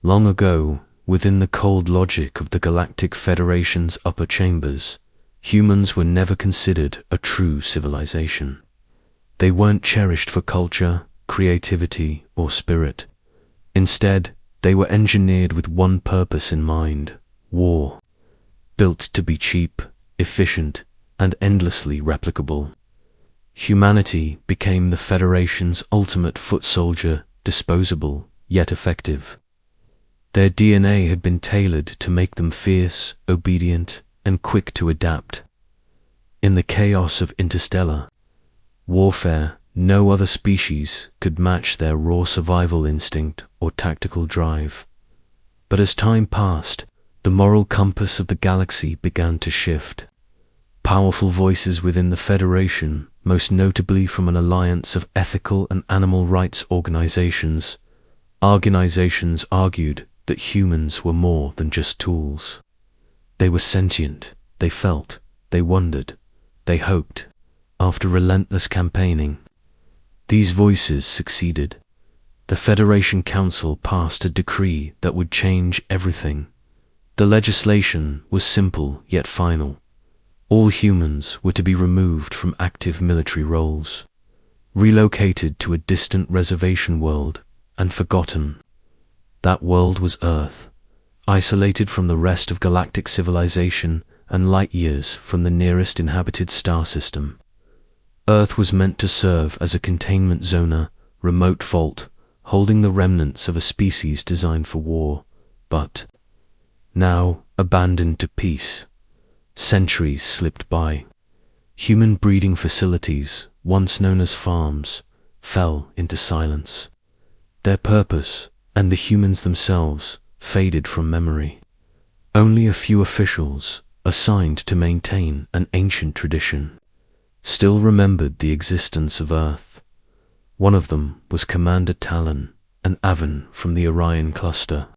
Long ago, within the cold logic of the Galactic Federation's upper chambers, humans were never considered a true civilization. They weren't cherished for culture, creativity, or spirit. Instead, they were engineered with one purpose in mind: war. Built to be cheap, efficient, and endlessly replicable. Humanity became the Federation's ultimate foot soldier, disposable, yet effective. Their DNA had been tailored to make them fierce, obedient, and quick to adapt. In the chaos of interstellar warfare, no other species could match their raw survival instinct or tactical drive. But as time passed, the moral compass of the galaxy began to shift. Powerful voices within the Federation, most notably from an alliance of ethical and animal rights organizations, argued that humans were more than just tools. They were sentient, they felt, they wondered, they hoped. After relentless campaigning, these voices succeeded. The Federation Council passed a decree that would change everything. The legislation was simple yet final. All humans were to be removed from active military roles, relocated to a distant reservation world, and forgotten. That world was Earth, isolated from the rest of galactic civilization and light years from the nearest inhabited star system. Earth was meant to serve as a containment zone, remote vault, holding the remnants of a species designed for war, but now abandoned to peace. Centuries slipped by. Human breeding facilities, once known as farms, fell into silence. Their purpose, and the humans themselves, faded from memory. Only a few officials, assigned to maintain an ancient tradition, still remembered the existence of Earth. One of them was Commander Talon, an Avan from the Orion cluster.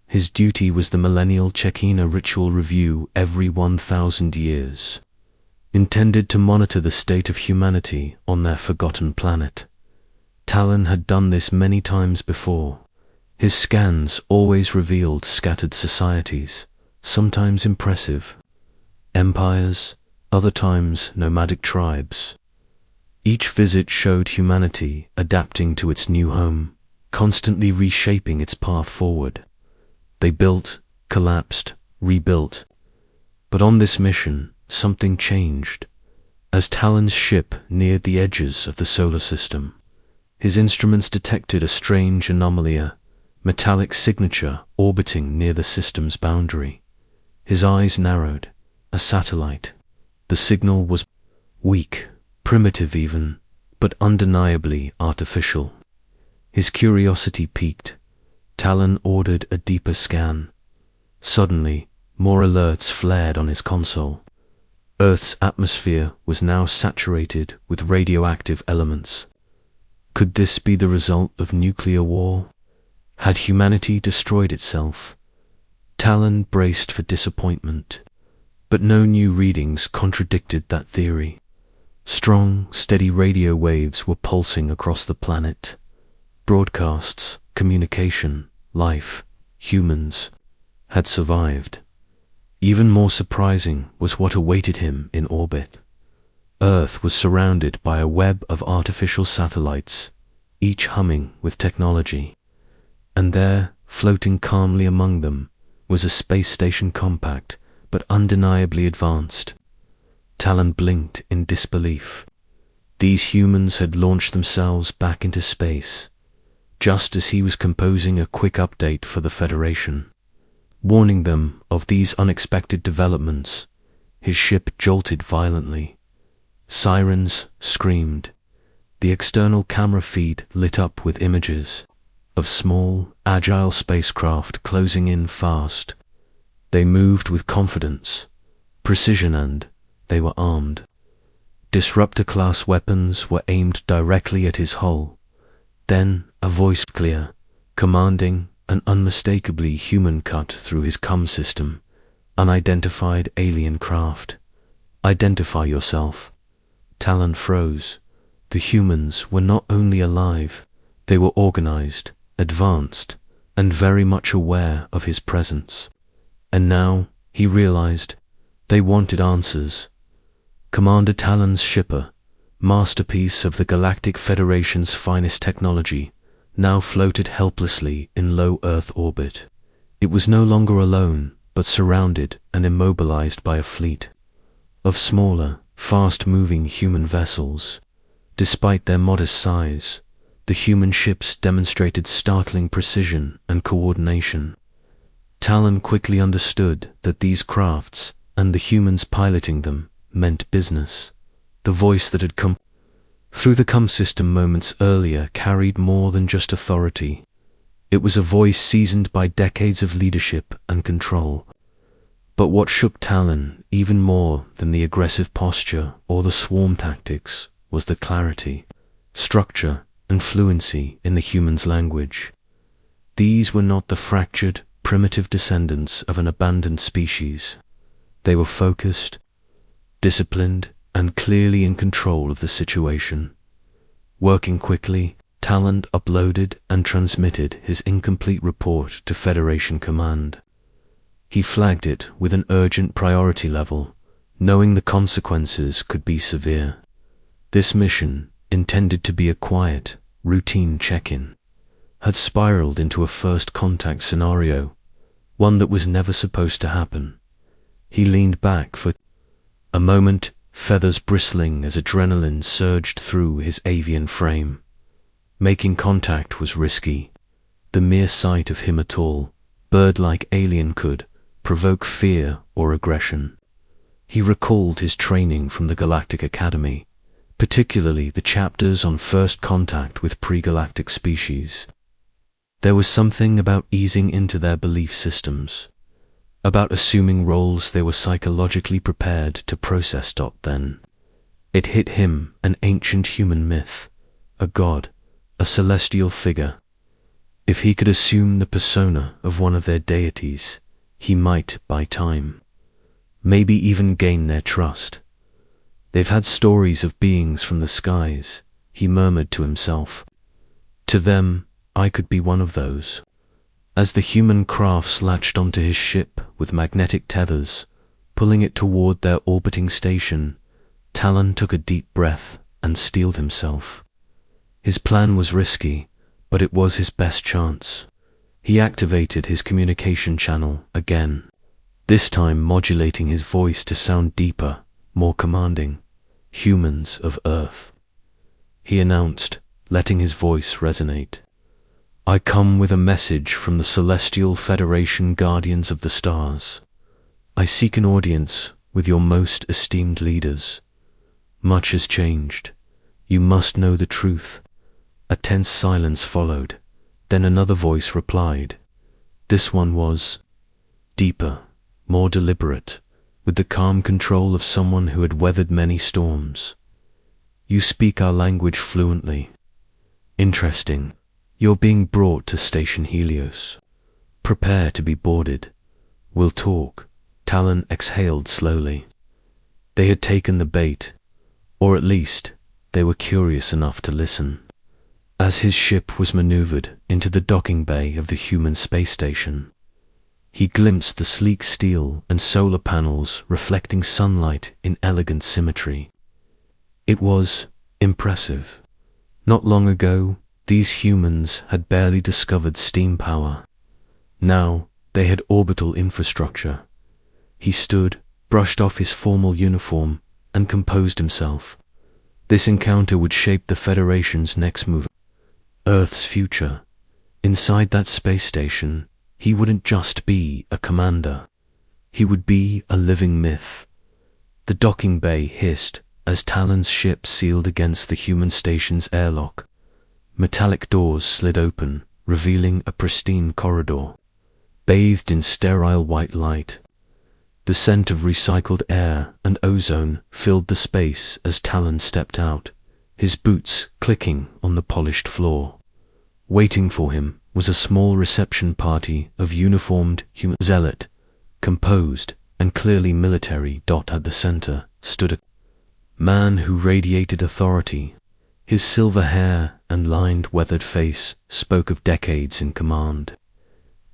His duty was the millennial Check-in ritual review every 1,000 years, intended to monitor the state of humanity on their forgotten planet. Talon had done this many times before. His scans always revealed scattered societies, sometimes impressive empires, other times nomadic tribes. Each visit showed humanity adapting to its new home, constantly reshaping its path forward. They built, collapsed, rebuilt. But on this mission, something changed. As Talon's ship neared the edges of the solar system, his instruments detected a strange anomaly, a metallic signature orbiting near the system's boundary. His eyes narrowed. A satellite. The signal was weak, primitive even, but undeniably artificial. His curiosity piqued. Talon ordered a deeper scan. Suddenly, more alerts flared on his console. Earth's atmosphere was now saturated with radioactive elements. Could this be the result of nuclear war? Had humanity destroyed itself? Talon braced for disappointment. But no new readings contradicted that theory. Strong, steady radio waves were pulsing across the planet. Broadcasts, communication, life, humans had survived. Even more surprising was what awaited him in orbit. Earth was surrounded by a web of artificial satellites, each humming with technology. And there, floating calmly among them, was a space station compact but undeniably advanced. Talon blinked in disbelief. These humans had launched themselves back into space, just as he was composing a quick update for the Federation. Warning them of these unexpected developments, his ship jolted violently. Sirens screamed. The external camera feed lit up with images of small, agile spacecraft closing in fast. They moved with confidence, precision, and they were armed. Disruptor-class weapons were aimed directly at his hull. Then a voice clear, commanding, and unmistakably human cut through his comm system. Unidentified alien craft. Identify yourself. Talon froze. The humans were not only alive, they were organized, advanced, and very much aware of his presence. And now, he realized, they wanted answers. Commander Talon's shipper, masterpiece of the Galactic Federation's finest technology, now floated helplessly in low Earth orbit. It was no longer alone, but surrounded and immobilized by a fleet of smaller, fast-moving human vessels. Despite their modest size, the human ships demonstrated startling precision and coordination. Talon quickly understood that these crafts, and the humans piloting them, meant business. The voice that had come through the CUM system moments earlier carried more than just authority. It was a voice seasoned by decades of leadership and control. But what shook Talon even more than the aggressive posture or the swarm tactics was the clarity, structure, and fluency in the human's language. These were not the fractured, primitive descendants of an abandoned species. They were focused, disciplined, and clearly in control of the situation. Working quickly, Talon uploaded and transmitted his incomplete report to Federation Command. He flagged it with an urgent priority level, knowing the consequences could be severe. This mission, intended to be a quiet, routine check-in, had spiraled into a first contact scenario, one that was never supposed to happen. He leaned back for a moment, feathers bristling as adrenaline surged through his avian frame. Making contact was risky. The mere sight of him at all, bird-like alien, could provoke fear or aggression. He recalled his training from the Galactic Academy, particularly the chapters on first contact with pre-galactic species. There was something about easing into their belief systems, about assuming roles they were psychologically prepared to process. Then it hit him, an ancient human myth, a god, a celestial figure. If he could assume the persona of one of their deities, he might buy time, maybe even gain their trust. They've had stories of beings from the skies, he murmured to himself. To them, I could be one of those. As the human crafts latched onto his ship with magnetic tethers, pulling it toward their orbiting station, Talon took a deep breath and steeled himself. His plan was risky, but it was his best chance. He activated his communication channel again, this time modulating his voice to sound deeper, more commanding. Humans of Earth, he announced, letting his voice resonate. I come with a message from the Celestial Federation Guardians of the Stars. I seek an audience with your most esteemed leaders. Much has changed. You must know the truth. A tense silence followed. Then another voice replied. This one was deeper, more deliberate, with the calm control of someone who had weathered many storms. You speak our language fluently. Interesting. You're being brought to Station Helios. Prepare to be boarded. We'll talk. Talon exhaled slowly. They had taken the bait, or at least they were curious enough to listen. As his ship was maneuvered into the docking bay of the human space station, he glimpsed the sleek steel and solar panels reflecting sunlight in elegant symmetry. It was impressive. Not long ago, these humans had barely discovered steam power. Now, they had orbital infrastructure. He stood, brushed off his formal uniform, and composed himself. This encounter would shape the Federation's next move. Earth's future. Inside that space station, he wouldn't just be a commander. He would be a living myth. The docking bay hissed as Talon's ship sealed against the human station's airlock. Metallic doors slid open, revealing a pristine corridor, bathed in sterile white light. The scent of recycled air and ozone filled the space as Talon stepped out, his boots clicking on the polished floor. Waiting for him was a small reception party of uniformed human zealot, composed and clearly military. At the center stood a man who radiated authority. His silver hair and lined, weathered face spoke of decades in command.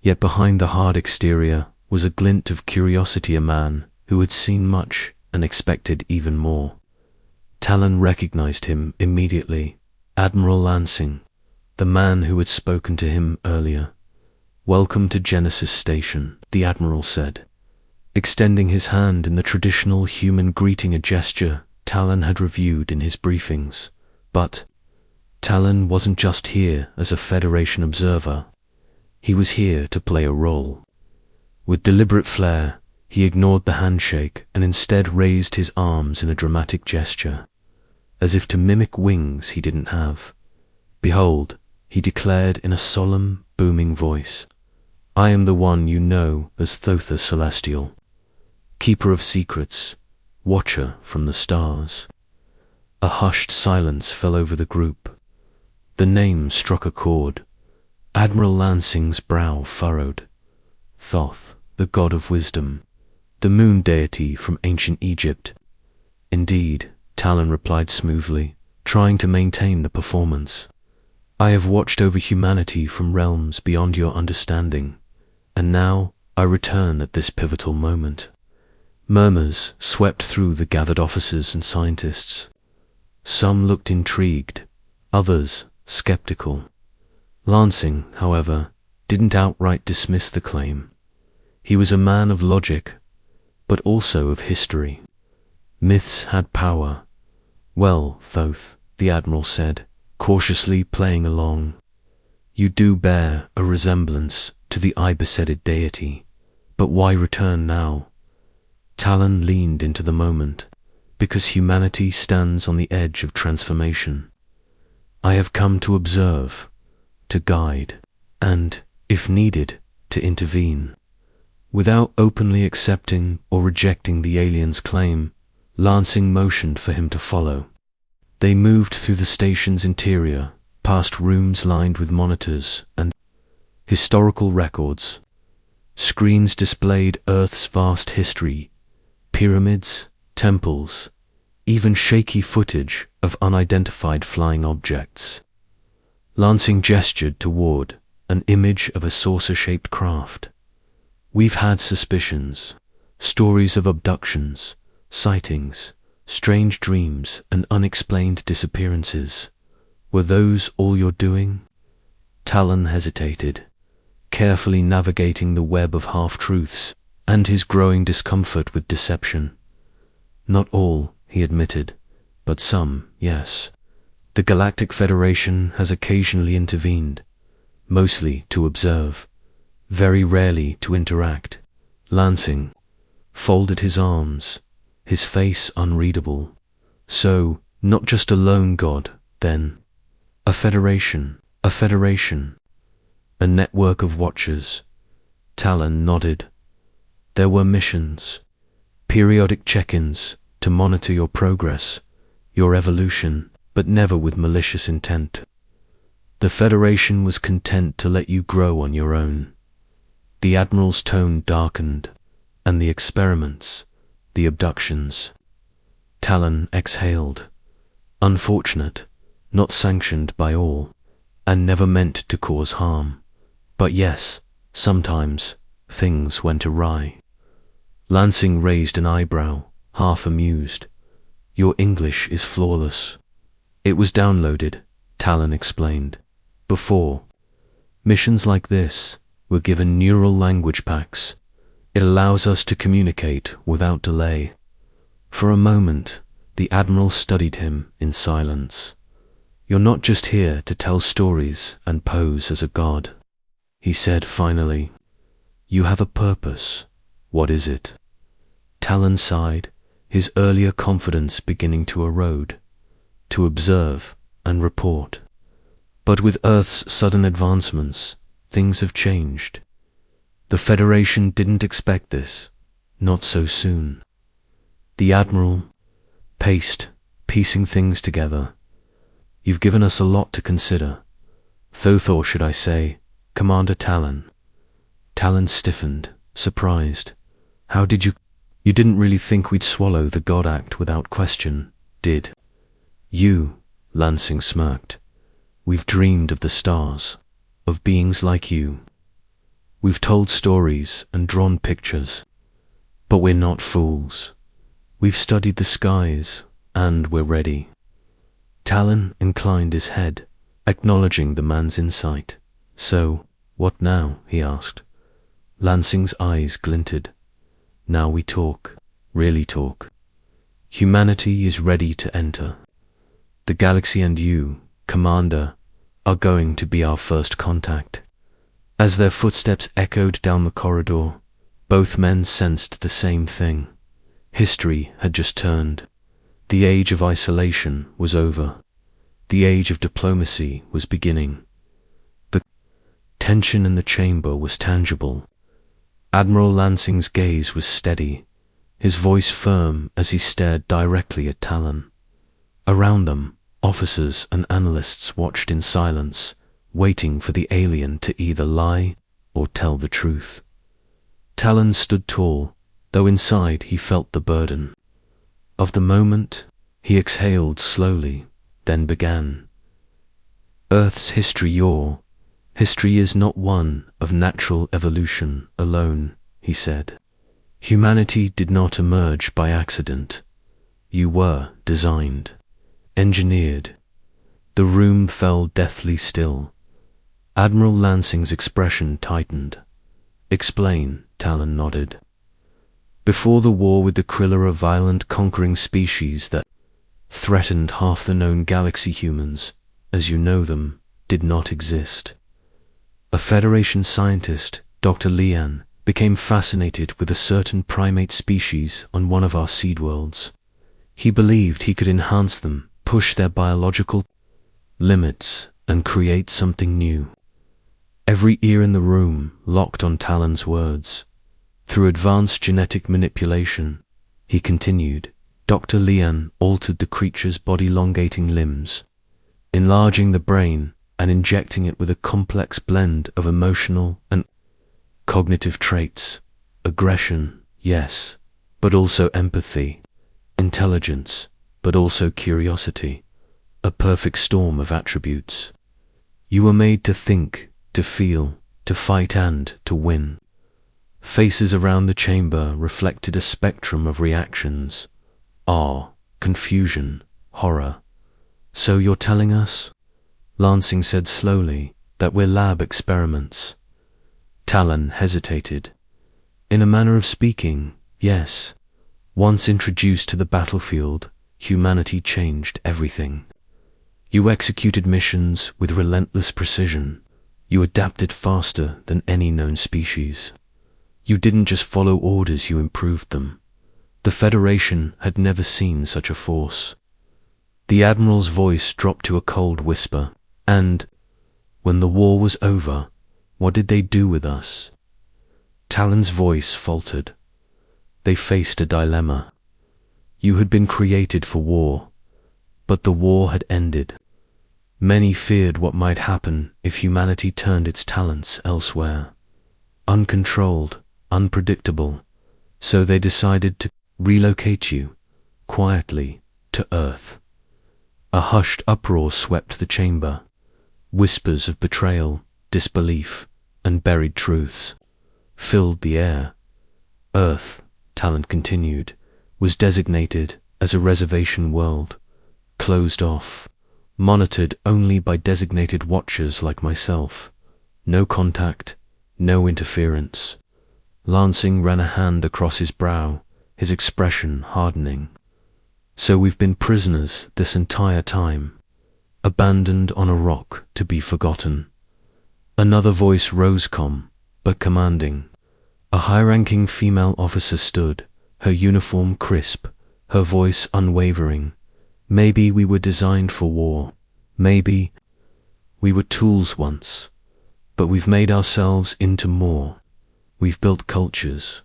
Yet behind the hard exterior was a glint of curiosity, a man who had seen much and expected even more. Talon recognized him immediately. Admiral Lansing, the man who had spoken to him earlier. "Welcome to Genesis Station," the Admiral said, extending his hand in the traditional human greeting, a gesture Talon had reviewed in his briefings. But Talon wasn't just here as a Federation observer. He was here to play a role. With deliberate flair, he ignored the handshake and instead raised his arms in a dramatic gesture, as if to mimic wings he didn't have. "Behold," he declared in a solemn, booming voice, "I am the one you know as Thotha Celestial, keeper of secrets, watcher from the stars." A hushed silence fell over the group. The name struck a chord. Admiral Lansing's brow furrowed. Thoth, the god of wisdom, the moon deity from ancient Egypt. "Indeed," Talon replied smoothly, trying to maintain the performance. "I have watched over humanity from realms beyond your understanding, and now I return at this pivotal moment." Murmurs swept through the gathered officers and scientists. Some looked intrigued, others skeptical. Lansing, however, didn't outright dismiss the claim. He was a man of logic, but also of history. Myths had power. "Well, Thoth," the Admiral said, cautiously playing along, "you do bear a resemblance to the eye-besetted deity, but why return now?" Talon leaned into the moment, because humanity stands on the edge of transformation. "I have come to observe, to guide, and, if needed, to intervene." Without openly accepting or rejecting the alien's claim, Lansing motioned for him to follow. They moved through the station's interior, past rooms lined with monitors and historical records. Screens displayed Earth's vast history, pyramids, temples, even shaky footage of unidentified flying objects. Lansing gestured toward an image of a saucer-shaped craft. "We've had suspicions, stories of abductions, sightings, strange dreams, and unexplained disappearances. Were those all you're doing?" Talon hesitated, carefully navigating the web of half-truths and his growing discomfort with deception. "Not all," he admitted, "but some, yes. The Galactic Federation has occasionally intervened, mostly to observe, very rarely to interact." Lansing folded his arms, his face unreadable. "So, not just a lone god, then? A federation, a network of watchers." Talon nodded. "There were missions, periodic check-ins to monitor your progress, your evolution, but never with malicious intent. The Federation was content to let you grow on your own." The Admiral's tone darkened. "And the experiments, the abductions?" Talon exhaled. "Unfortunate, not sanctioned by all, and never meant to cause harm. But yes, sometimes things went awry." Lansing raised an eyebrow, half amused. "Your English is flawless." "It was downloaded," Talon explained. "Before missions like this, we're given neural language packs. It allows us to communicate without delay." For a moment, the Admiral studied him in silence. "You're not just here to tell stories and pose as a god," he said finally. "You have a purpose. What is it?" Talon sighed, his earlier confidence beginning to erode. "To observe and report. But with Earth's sudden advancements, things have changed. The Federation didn't expect this, not so soon." The Admiral paced, piecing things together. "You've given us a lot to consider. Thoth, or should I say, Commander Talon." Talon stiffened, surprised. "How did you... You didn't really think we'd swallow the God Act without question, did you?" Lansing smirked. "We've dreamed of the stars, of beings like you." We've told stories and drawn pictures, but we're not fools. We've studied the skies, and we're ready. Talon inclined his head, acknowledging the man's insight. So, what now? He asked. Lansing's eyes glinted. Now we talk, really talk. Humanity is ready to enter. The galaxy and you, Commander, are going to be our first contact. As their footsteps echoed down the corridor, both men sensed the same thing. History had just turned. The age of isolation was over. The age of diplomacy was beginning. The tension in the chamber was tangible. Admiral Lansing's gaze was steady, his voice firm as he stared directly at Talon. Around them, officers and analysts watched in silence, waiting for the alien to either lie or tell the truth. Talon stood tall, though inside he felt the burden of the moment. He exhaled slowly, then began. Earth's history, your history is not one of natural evolution alone, he said. Humanity did not emerge by accident. You were designed, engineered. The room fell deathly still. Admiral Lansing's expression tightened. Explain, Talon nodded. Before the war with the Krilla, a violent conquering species that threatened half the known galaxy, humans, as you know them, did not exist. A Federation scientist, Dr. Lian, became fascinated with a certain primate species on one of our seed worlds. He believed he could enhance them, push their biological limits, and create something new. Every ear in the room locked on Talon's words. Through advanced genetic manipulation, he continued, Dr. Lian altered the creature's body, elongating limbs, enlarging the brain, and injecting it with a complex blend of emotional and cognitive traits. Aggression, yes, but also empathy. Intelligence, but also curiosity. A perfect storm of attributes. You were made to think, to feel, to fight, and to win. Faces around the chamber reflected a spectrum of reactions. Awe, confusion, horror. So you're telling us, Lansing said slowly, that we're lab experiments? Talon hesitated. In a manner of speaking, yes. Once introduced to the battlefield, humanity changed everything. You executed missions with relentless precision. You adapted faster than any known species. You didn't just follow orders, you improved them. The Federation had never seen such a force. The Admiral's voice dropped to a cold whisper. And, when the war was over, what did they do with us? Talon's voice faltered. They faced a dilemma. You had been created for war, but the war had ended. Many feared what might happen if humanity turned its talents elsewhere. Uncontrolled, unpredictable, so they decided to relocate you, quietly, to Earth. A hushed uproar swept the chamber. Whispers of betrayal, disbelief, and buried truths filled the air. Earth, Talon continued, was designated as a reservation world, closed off, monitored only by designated watchers like myself. No contact, no interference. Lansing ran a hand across his brow, his expression hardening. So we've been prisoners this entire time, abandoned on a rock to be forgotten. Another voice rose calm, but commanding. A high-ranking female officer stood, her uniform crisp, her voice unwavering. Maybe we were designed for war. Maybe we were tools once. But we've made ourselves into more. We've built cultures,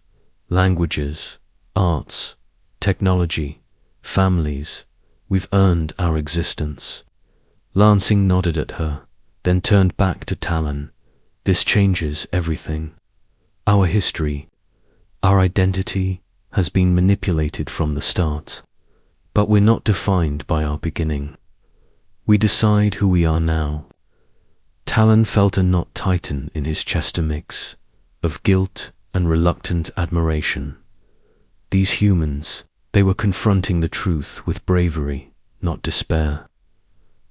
languages, arts, technology, families. We've earned our existence. Lansing nodded at her, then turned back to Talon. This changes everything. Our history, our identity, has been manipulated from the start. But we're not defined by our beginning. We decide who we are now. Talon felt a knot tighten in his chest. A mix of guilt and reluctant admiration. These humans, they were confronting the truth with bravery, not despair.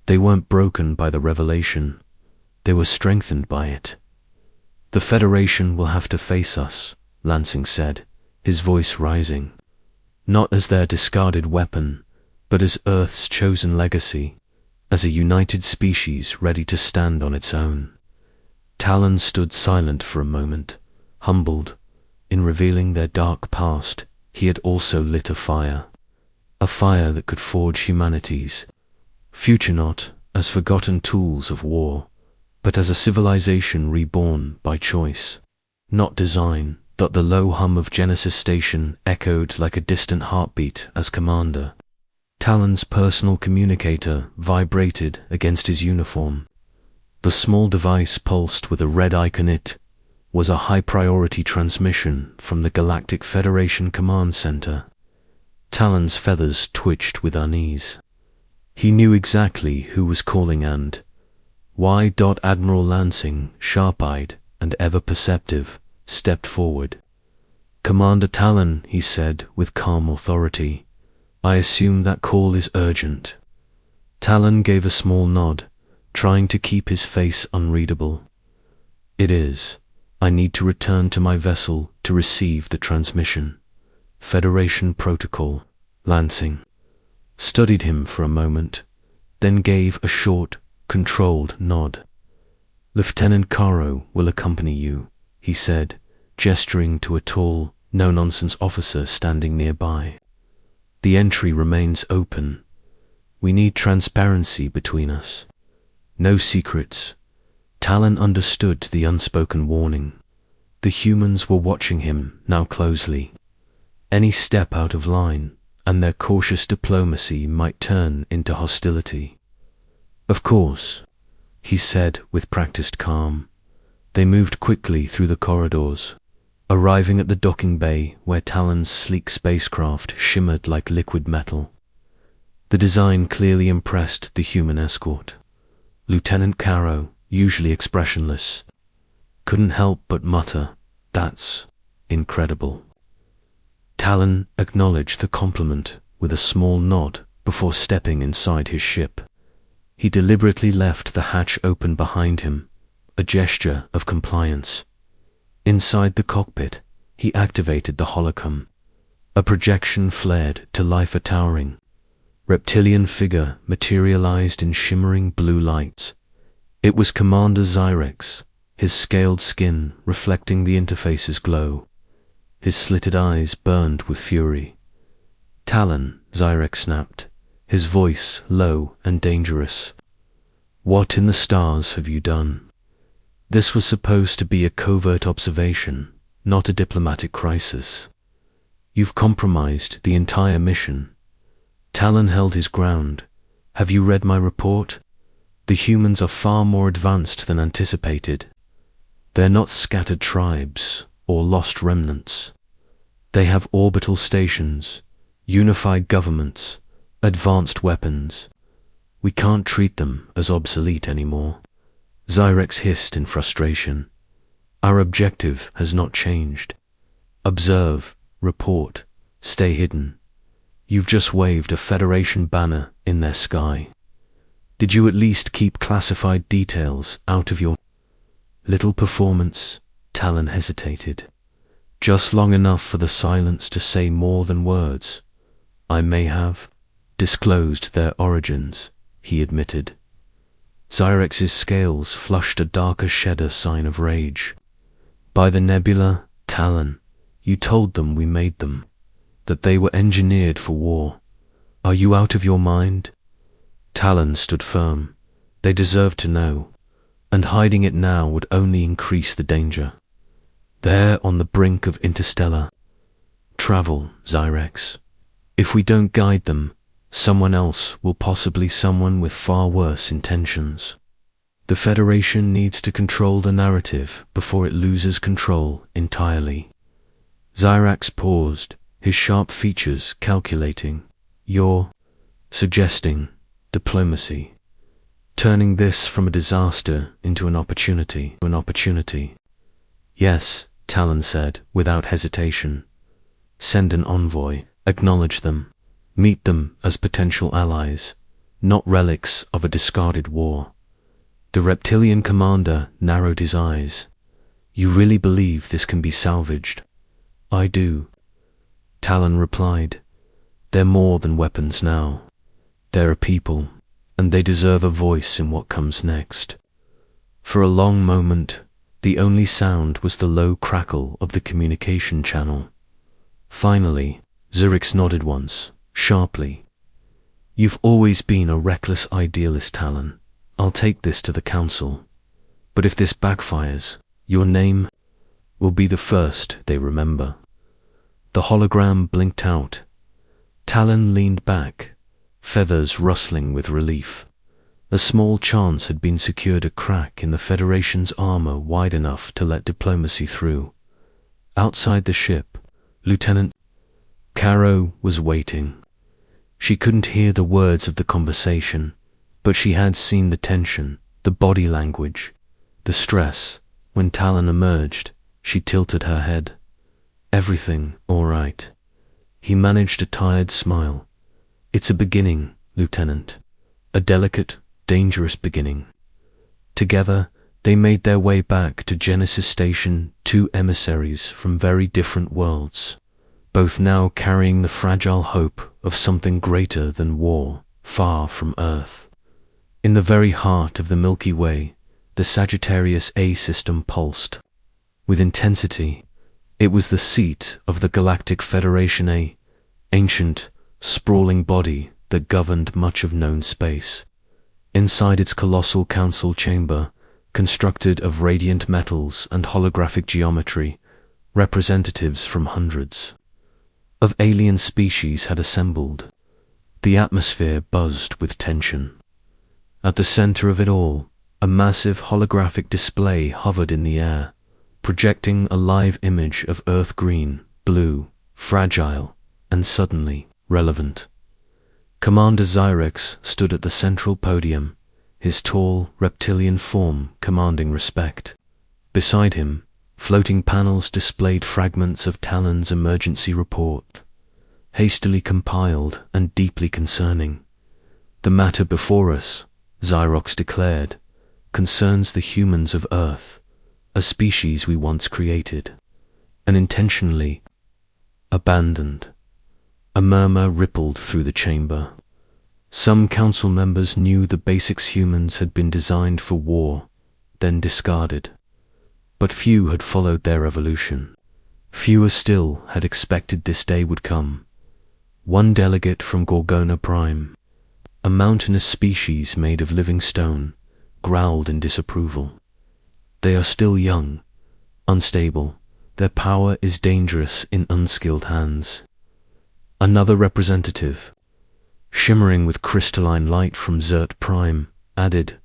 They weren't broken by the revelation, they were strengthened by it. "The Federation will have to face us," Lansing said, his voice rising. "Not as their discarded weapon, but as Earth's chosen legacy, as a united species ready to stand on its own." Talon stood silent for a moment, humbled. In revealing their dark past, he had also lit a fire that could forge humanity's future, not as forgotten tools of war, but as a civilization reborn by choice, not design. The low hum of Genesis Station echoed like a distant heartbeat as Commander Talon's personal communicator vibrated against his uniform. The small device pulsed with a red icon. It was a high-priority transmission from the Galactic Federation Command Center. Talon's feathers twitched with unease. He knew exactly who was calling and why. Admiral Lansing, sharp-eyed and ever-perceptive, stepped forward. "Commander Talon," he said with calm authority, "I assume that call is urgent." Talon gave a small nod, trying to keep his face unreadable. "It is. I need to return to my vessel to receive the transmission. Federation protocol." Lansing studied him for a moment, then gave a short, controlled nod. "Lieutenant Caro will accompany you," he said, gesturing to a tall, no-nonsense officer standing nearby. "The entry remains open. We need transparency between us. No secrets." Talon understood the unspoken warning. The humans were watching him now closely. Any step out of line, and their cautious diplomacy might turn into hostility. "Of course," he said with practiced calm. They moved quickly through the corridors, arriving at the docking bay where Talon's sleek spacecraft shimmered like liquid metal. The design clearly impressed the human escort. Lieutenant Caro, usually expressionless, couldn't help but mutter, "That's incredible." Talon acknowledged the compliment with a small nod before stepping inside his ship. He deliberately left the hatch open behind him, a gesture of compliance. Inside the cockpit, he activated the holocom. A projection flared to life. A towering, reptilian figure materialized in shimmering blue lights. It was Commander Zyrex, his scaled skin reflecting the interface's glow. His slitted eyes burned with fury. "Talon," Zyrex snapped, his voice low and dangerous. "What in the stars have you done?" This was supposed to be a covert observation, not a diplomatic crisis. "You've compromised the entire mission." Talon held his ground. "Have you read my report? The humans are far more advanced than anticipated. They're not scattered tribes or lost remnants. They have orbital stations, unified governments, advanced weapons. We can't treat them as obsolete anymore." Zyrex hissed in frustration. "Our objective has not changed. Observe, report, stay hidden. You've just waved a Federation banner in their sky. Did you at least keep classified details out of your little performance?" Talon hesitated. "Just long enough for the silence to say more than words. I may have disclosed their origins," he admitted. Zyrex's scales flushed a darker shedder sign of rage. "By the nebula, Talon, you told them we made them, that they were engineered for war. Are you out of your mind?" Talon stood firm. They deserved to know, and hiding it now would only increase the danger. "They're on the brink of interstellar travel, Zyrex. If we don't guide them, someone else will, possibly someone with far worse intentions. The Federation needs to control the narrative before it loses control entirely." Zyrex paused, his sharp features calculating. "You're suggesting diplomacy, turning this from a disaster into an opportunity." "Yes," Talon said, without hesitation. Send an envoy, acknowledge them, meet them as potential allies, not relics of a discarded war. The reptilian commander narrowed his eyes. You really believe this can be salvaged? I do. Talon replied. They're more than weapons now. They're a people, and they deserve a voice in what comes next. For a long moment, the only sound was the low crackle of the communication channel. Finally, Zurix nodded once, sharply. You've always been a reckless idealist, Talon. I'll take this to the council. But if this backfires, your name will be the first they remember. The hologram blinked out. Talon leaned back, feathers rustling with relief. A small chance had been secured, a crack in the Federation's armor wide enough to let diplomacy through. Outside the ship, Lieutenant Caro was waiting. She couldn't hear the words of the conversation, but she had seen the tension, the body language, the stress. When Talon emerged, she tilted her head. Everything all right. He managed a tired smile. It's a beginning, Lieutenant. A delicate, dangerous beginning. Together, they made their way back to Genesis Station, two emissaries from very different worlds, both now carrying the fragile hope of something greater than war, far from Earth. In the very heart of the Milky Way, the Sagittarius A system pulsed. With intensity, it was the seat of the Galactic Federation, a ancient, sprawling body that governed much of known space. Inside its colossal council chamber, constructed of radiant metals and holographic geometry, representatives from hundreds of alien species had assembled. The atmosphere buzzed with tension. At the center of it all, a massive holographic display hovered in the air, projecting a live image of Earth, green, blue, fragile, and suddenly relevant. Commander Zyrex stood at the central podium, his tall, reptilian form commanding respect. Beside him, floating panels displayed fragments of Talon's emergency report, hastily compiled and deeply concerning. The matter before us, Zyrox declared, concerns the humans of Earth, a species we once created, and intentionally abandoned. A murmur rippled through the chamber. Some council members knew the basics humans had been designed for war, then discarded. But few had followed their evolution. Fewer still had expected this day would come. One delegate from Gorgona Prime, a mountainous species made of living stone, growled in disapproval. They are still young, unstable. Their power is dangerous in unskilled hands. Another representative, shimmering with crystalline light from Zert Prime, added,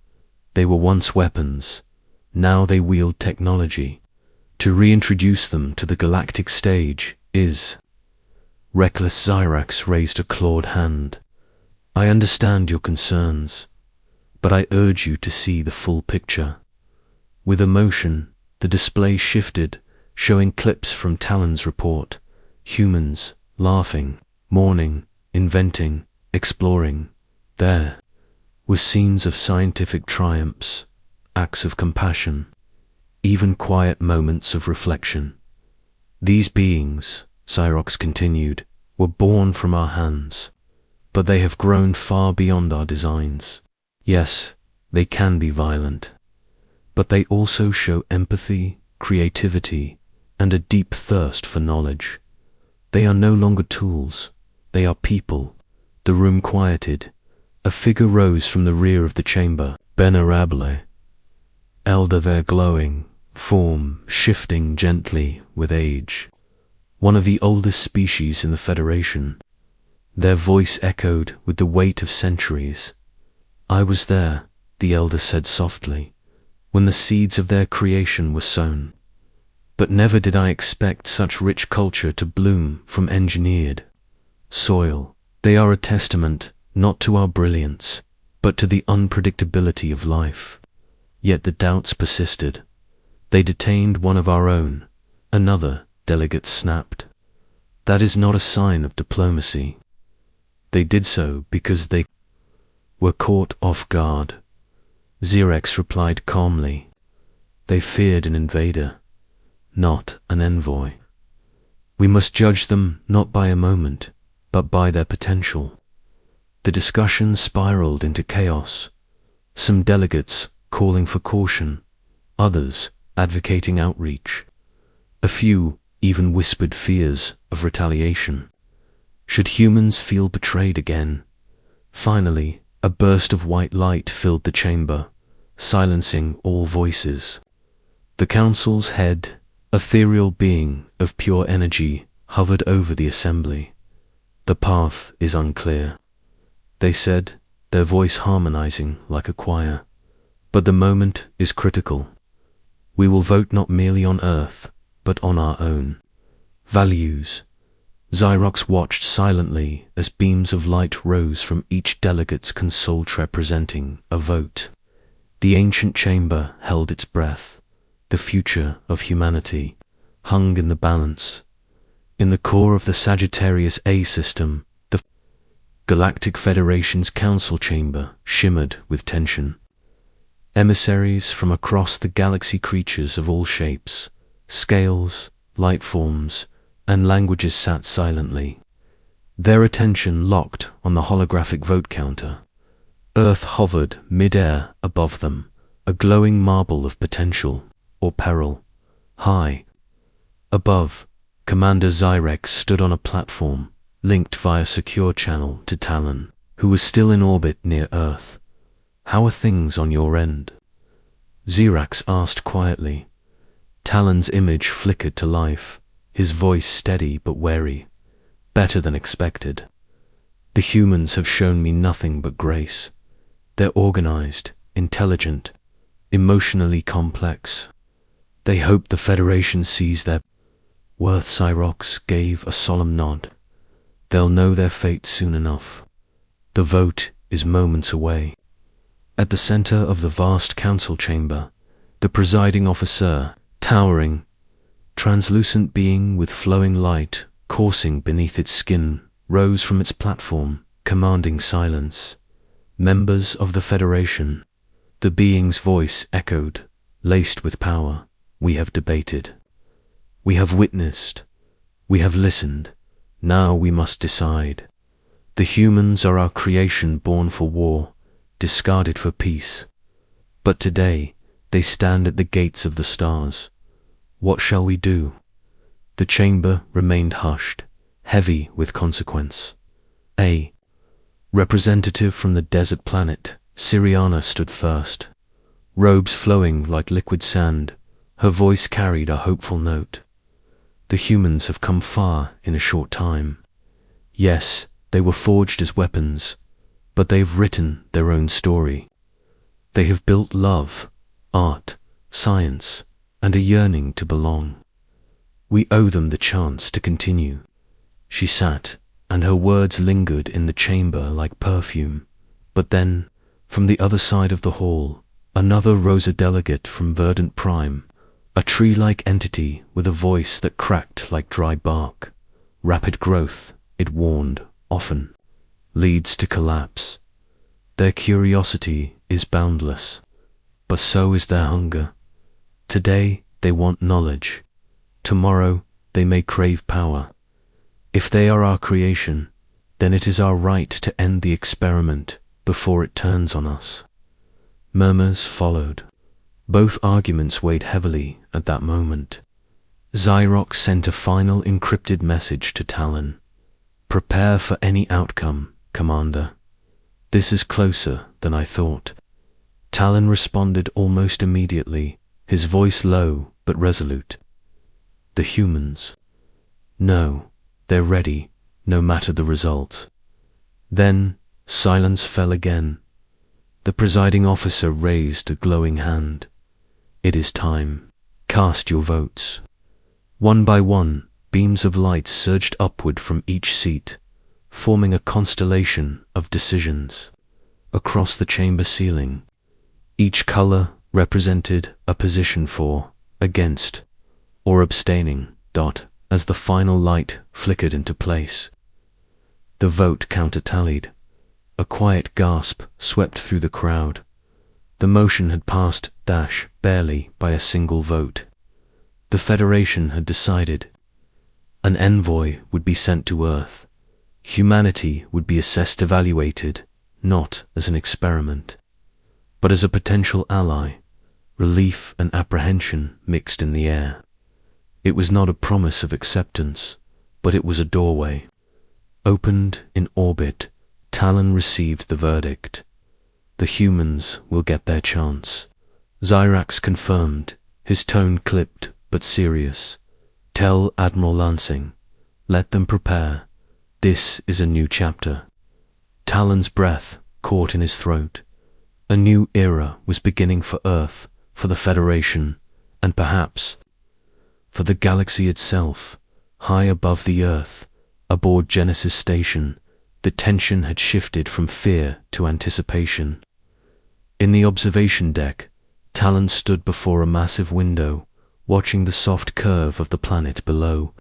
they were once weapons, now they wield technology. To reintroduce them to the galactic stage is... Reckless Zyrax raised a clawed hand. I understand your concerns, but I urge you to see the full picture. With emotion, the display shifted, showing clips from Talon's report. Humans, laughing, mourning, inventing, exploring. There were scenes of scientific triumphs, acts of compassion, even quiet moments of reflection. These beings, Cyrox continued, were born from our hands, but they have grown far beyond our designs. Yes, they can be violent, but they also show empathy, creativity, and a deep thirst for knowledge. They are no longer tools, they are people. The room quieted. A figure rose from the rear of the chamber. Venerable, elder, their glowing form shifting gently with age. One of the oldest species in the Federation. Their voice echoed with the weight of centuries. I was there, the elder said softly, when the seeds of their creation were sown. But never did I expect such rich culture to bloom from engineered soil. They are a testament, not to our brilliance, but to the unpredictability of life. Yet the doubts persisted. They detained one of our own, Another delegate snapped. That is not a sign of diplomacy. They did so because they were caught off guard. Xerex replied calmly. They feared an invader, not an envoy. We must judge them not by a moment, but by their potential. The discussion spiraled into chaos. Some delegates calling for caution, others advocating outreach. A few even whispered fears of retaliation. Should humans feel betrayed again? Finally, a burst of white light filled the chamber, silencing all voices. The council's head, ethereal being of pure energy, hovered over the assembly. The path is unclear, they said, their voice harmonizing like a choir. But the moment is critical. We will vote not merely on Earth, but on our own values. Xerox watched silently as beams of light rose from each delegate's console representing a vote. The ancient chamber held its breath. The future of humanity hung in the balance. In the core of the Sagittarius A system, the Galactic Federation's council chamber shimmered with tension. Emissaries from across the galaxy, creatures of all shapes, scales, light forms, and languages sat silently, their attention locked on the holographic vote counter. Earth hovered mid-air above them, a glowing marble of potential or peril. High above, Commander Xerex stood on a platform, linked via secure channel to Talon, who was still in orbit near Earth. How are things on your end? Xerox asked quietly. Talon's image flickered to life, his voice steady but wary. Better than expected. The humans have shown me nothing but grace. They're organized, intelligent, emotionally complex. They hope the Federation sees their worth. Xerox gave a solemn nod. They'll know their fate soon enough. The vote is moments away. At the center of the vast council chamber, the presiding officer, towering, translucent being with flowing light coursing beneath its skin, rose from its platform, commanding silence. Members of the Federation. The being's voice echoed, laced with power. We have debated. We have witnessed. We have listened. Now we must decide. The humans are our creation, born for war, discarded for peace. But today, they stand at the gates of the stars. What shall we do? The chamber remained hushed, heavy with consequence. A representative from the desert planet, Siriana, stood first. Robes flowing like liquid sand, her voice carried a hopeful note. The humans have come far in a short time. Yes, they were forged as weapons, but they've written their own story. They have built love, art, science, and a yearning to belong. We owe them the chance to continue. She sat, and her words lingered in the chamber like perfume. But then, from the other side of the hall, another rose, a delegate from Verdant Prime, a tree-like entity with a voice that cracked like dry bark. Rapid growth, it warned, often leads to collapse. Their curiosity is boundless, but so is their hunger. Today they want knowledge. Tomorrow they may crave power. If they are our creation, then it is our right to end the experiment before it turns on us. Murmurs followed. Both arguments weighed heavily at that moment. Xerox sent a final encrypted message to Talon. Prepare for any outcome, Commander. This is closer than I thought. Talon responded almost immediately, his voice low but resolute. The humans. No, they're ready, no matter the result. Then silence fell again. The presiding officer raised a glowing hand. It is time. Cast your votes. One by one, beams of light surged upward from each seat, forming a constellation of decisions. Across the chamber ceiling, each color represented a position for, against, or abstaining, as the final light flickered into place. The vote counter-tallied. A quiet gasp swept through the crowd. The motion had passed, barely by a single vote. The Federation had decided. An envoy would be sent to Earth. Humanity would be assessed, evaluated, not as an experiment, but as a potential ally. Relief and apprehension mixed in the air. It was not a promise of acceptance, but it was a doorway. Opened in orbit, Talon received the verdict. The humans will get their chance. Zyrax confirmed, his tone clipped but serious. Tell Admiral Lansing, let them prepare. This is a new chapter. Talon's breath caught in his throat. A new era was beginning for Earth, for the Federation, and perhaps for the galaxy itself. High above the Earth, aboard Genesis Station, the tension had shifted from fear to anticipation. In the observation deck, Talon stood before a massive window, watching the soft curve of the planet below.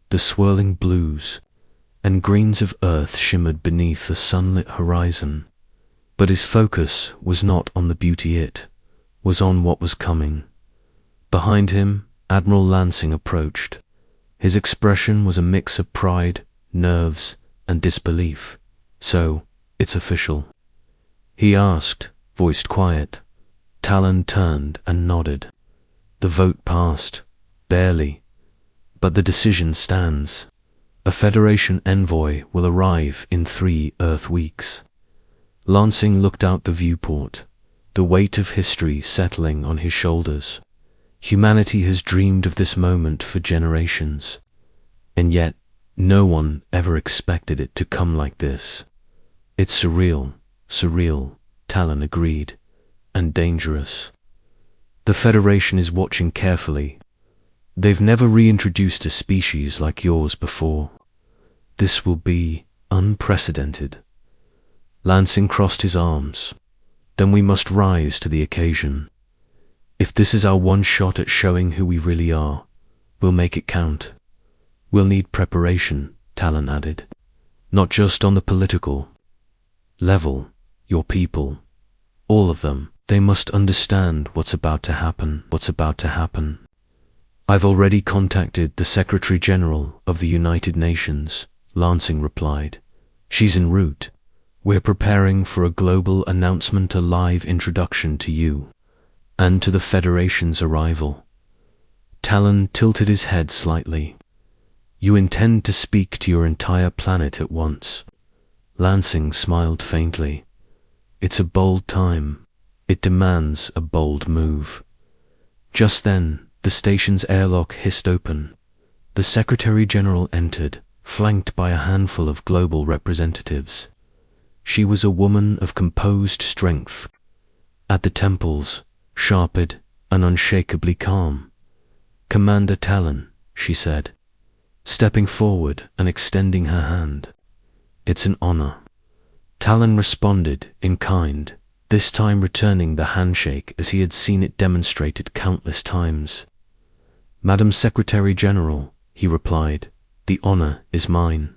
The swirling blues and greens of Earth shimmered beneath the sunlit horizon. But his focus was not on the beauty, it was on what was coming. Behind him, Admiral Lansing approached. His expression was a mix of pride, nerves, and disbelief. So, it's official? He asked, voiced quiet. Talon turned and nodded. The vote passed, barely, but the decision stands. A Federation envoy will arrive in 3 Earth weeks. Lansing looked out the viewport, the weight of history settling on his shoulders. Humanity has dreamed of this moment for generations, and yet no one ever expected it to come like this. It's surreal, Talon agreed, and dangerous. The Federation is watching carefully. They've never reintroduced a species like yours before. This will be unprecedented. Lansing crossed his arms. Then we must rise to the occasion. If this is our one shot at showing who we really are, we'll make it count. We'll need preparation, Talon added. Not just on the political level, your people, all of them, they must understand what's about to happen. I've already contacted the Secretary General of the United Nations, Lansing replied. She's en route. We're preparing for a global announcement, a live introduction to you, and to the Federation's arrival. Talon tilted his head slightly. You intend to speak to your entire planet at once? Lansing smiled faintly. It's a bold time. It demands a bold move. Just then, the station's airlock hissed open. The Secretary General entered, flanked by a handful of global representatives. She was a woman of composed strength. At the temples, sharped and unshakably calm. Commander Talon, she said, stepping forward and extending her hand. It's an honor. Talon responded in kind, this time returning the handshake as he had seen it demonstrated countless times. Madam Secretary General, he replied, the honor is mine.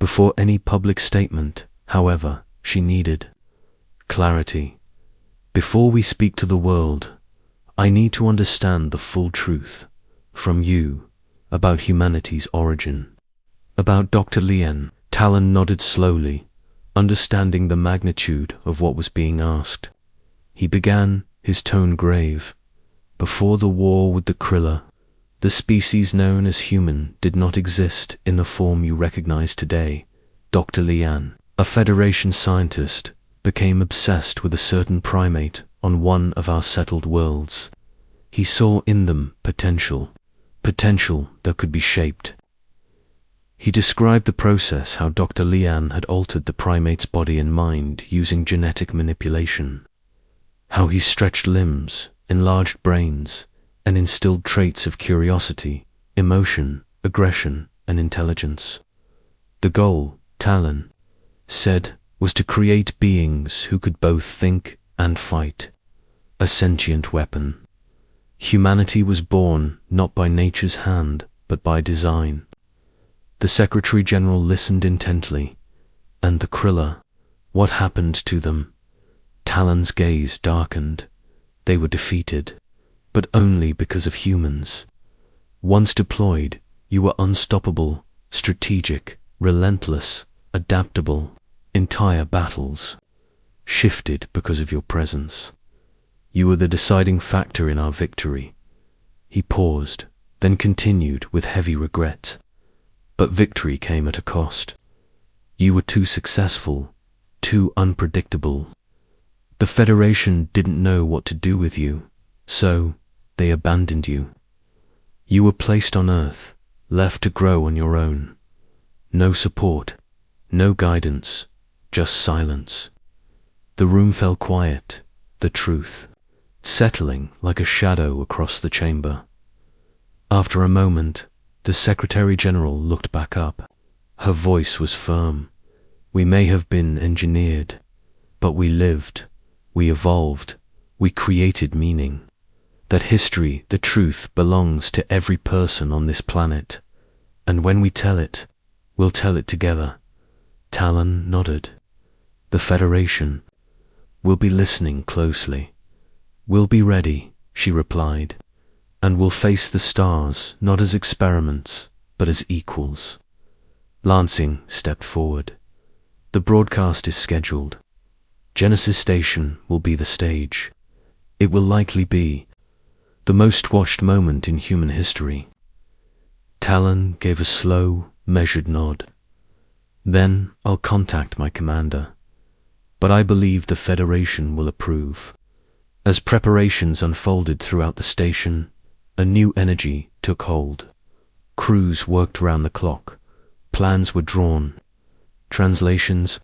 Before any public statement, however, she needed clarity. Before we speak to the world, I need to understand the full truth from you about humanity's origin. About Dr. Lien. Talon nodded slowly, understanding the magnitude of what was being asked. He began, his tone grave. Before the war with the Krilla, the species known as human did not exist in the form you recognize today. Dr. Lien, a Federation scientist, became obsessed with a certain primate on one of our settled worlds. He saw in them potential that could be shaped. He described the process, how Dr. Lien had altered the primate's body and mind using genetic manipulation, how he stretched limbs, enlarged brains, and instilled traits of curiosity, emotion, aggression, and intelligence. The goal, Talon said, was to create beings who could both think and fight, a sentient weapon. Humanity was born not by nature's hand, but by design. The Secretary General listened intently. And the Krilla, what happened to them? Talon's gaze darkened. They were defeated, but only because of humans. Once deployed, you were unstoppable, strategic, relentless, adaptable. Entire battles shifted because of your presence. You were the deciding factor in our victory. He paused, then continued with heavy regret. But victory came at a cost. You were too successful, too unpredictable. The Federation didn't know what to do with you, so they abandoned you. You were placed on Earth, left to grow on your own. No support, no guidance, just silence. The room fell quiet, the truth settling like a shadow across the chamber. After a moment, the Secretary General looked back up. Her voice was firm. We may have been engineered, but we lived, we evolved, we created meaning. That history, the truth, belongs to every person on this planet. And when we tell it, we'll tell it together. Talon nodded. The Federation will be listening closely. We'll be ready, she replied, and we'll face the stars not as experiments, but as equals. Lansing stepped forward. The broadcast is scheduled. Genesis Station will be the stage. It will likely be the most watched moment in human history. Talon gave a slow, measured nod. Then I'll contact my commander. But I believe the Federation will approve. As preparations unfolded throughout the station, a new energy took hold. Crews worked round the clock. Plans were drawn. Translations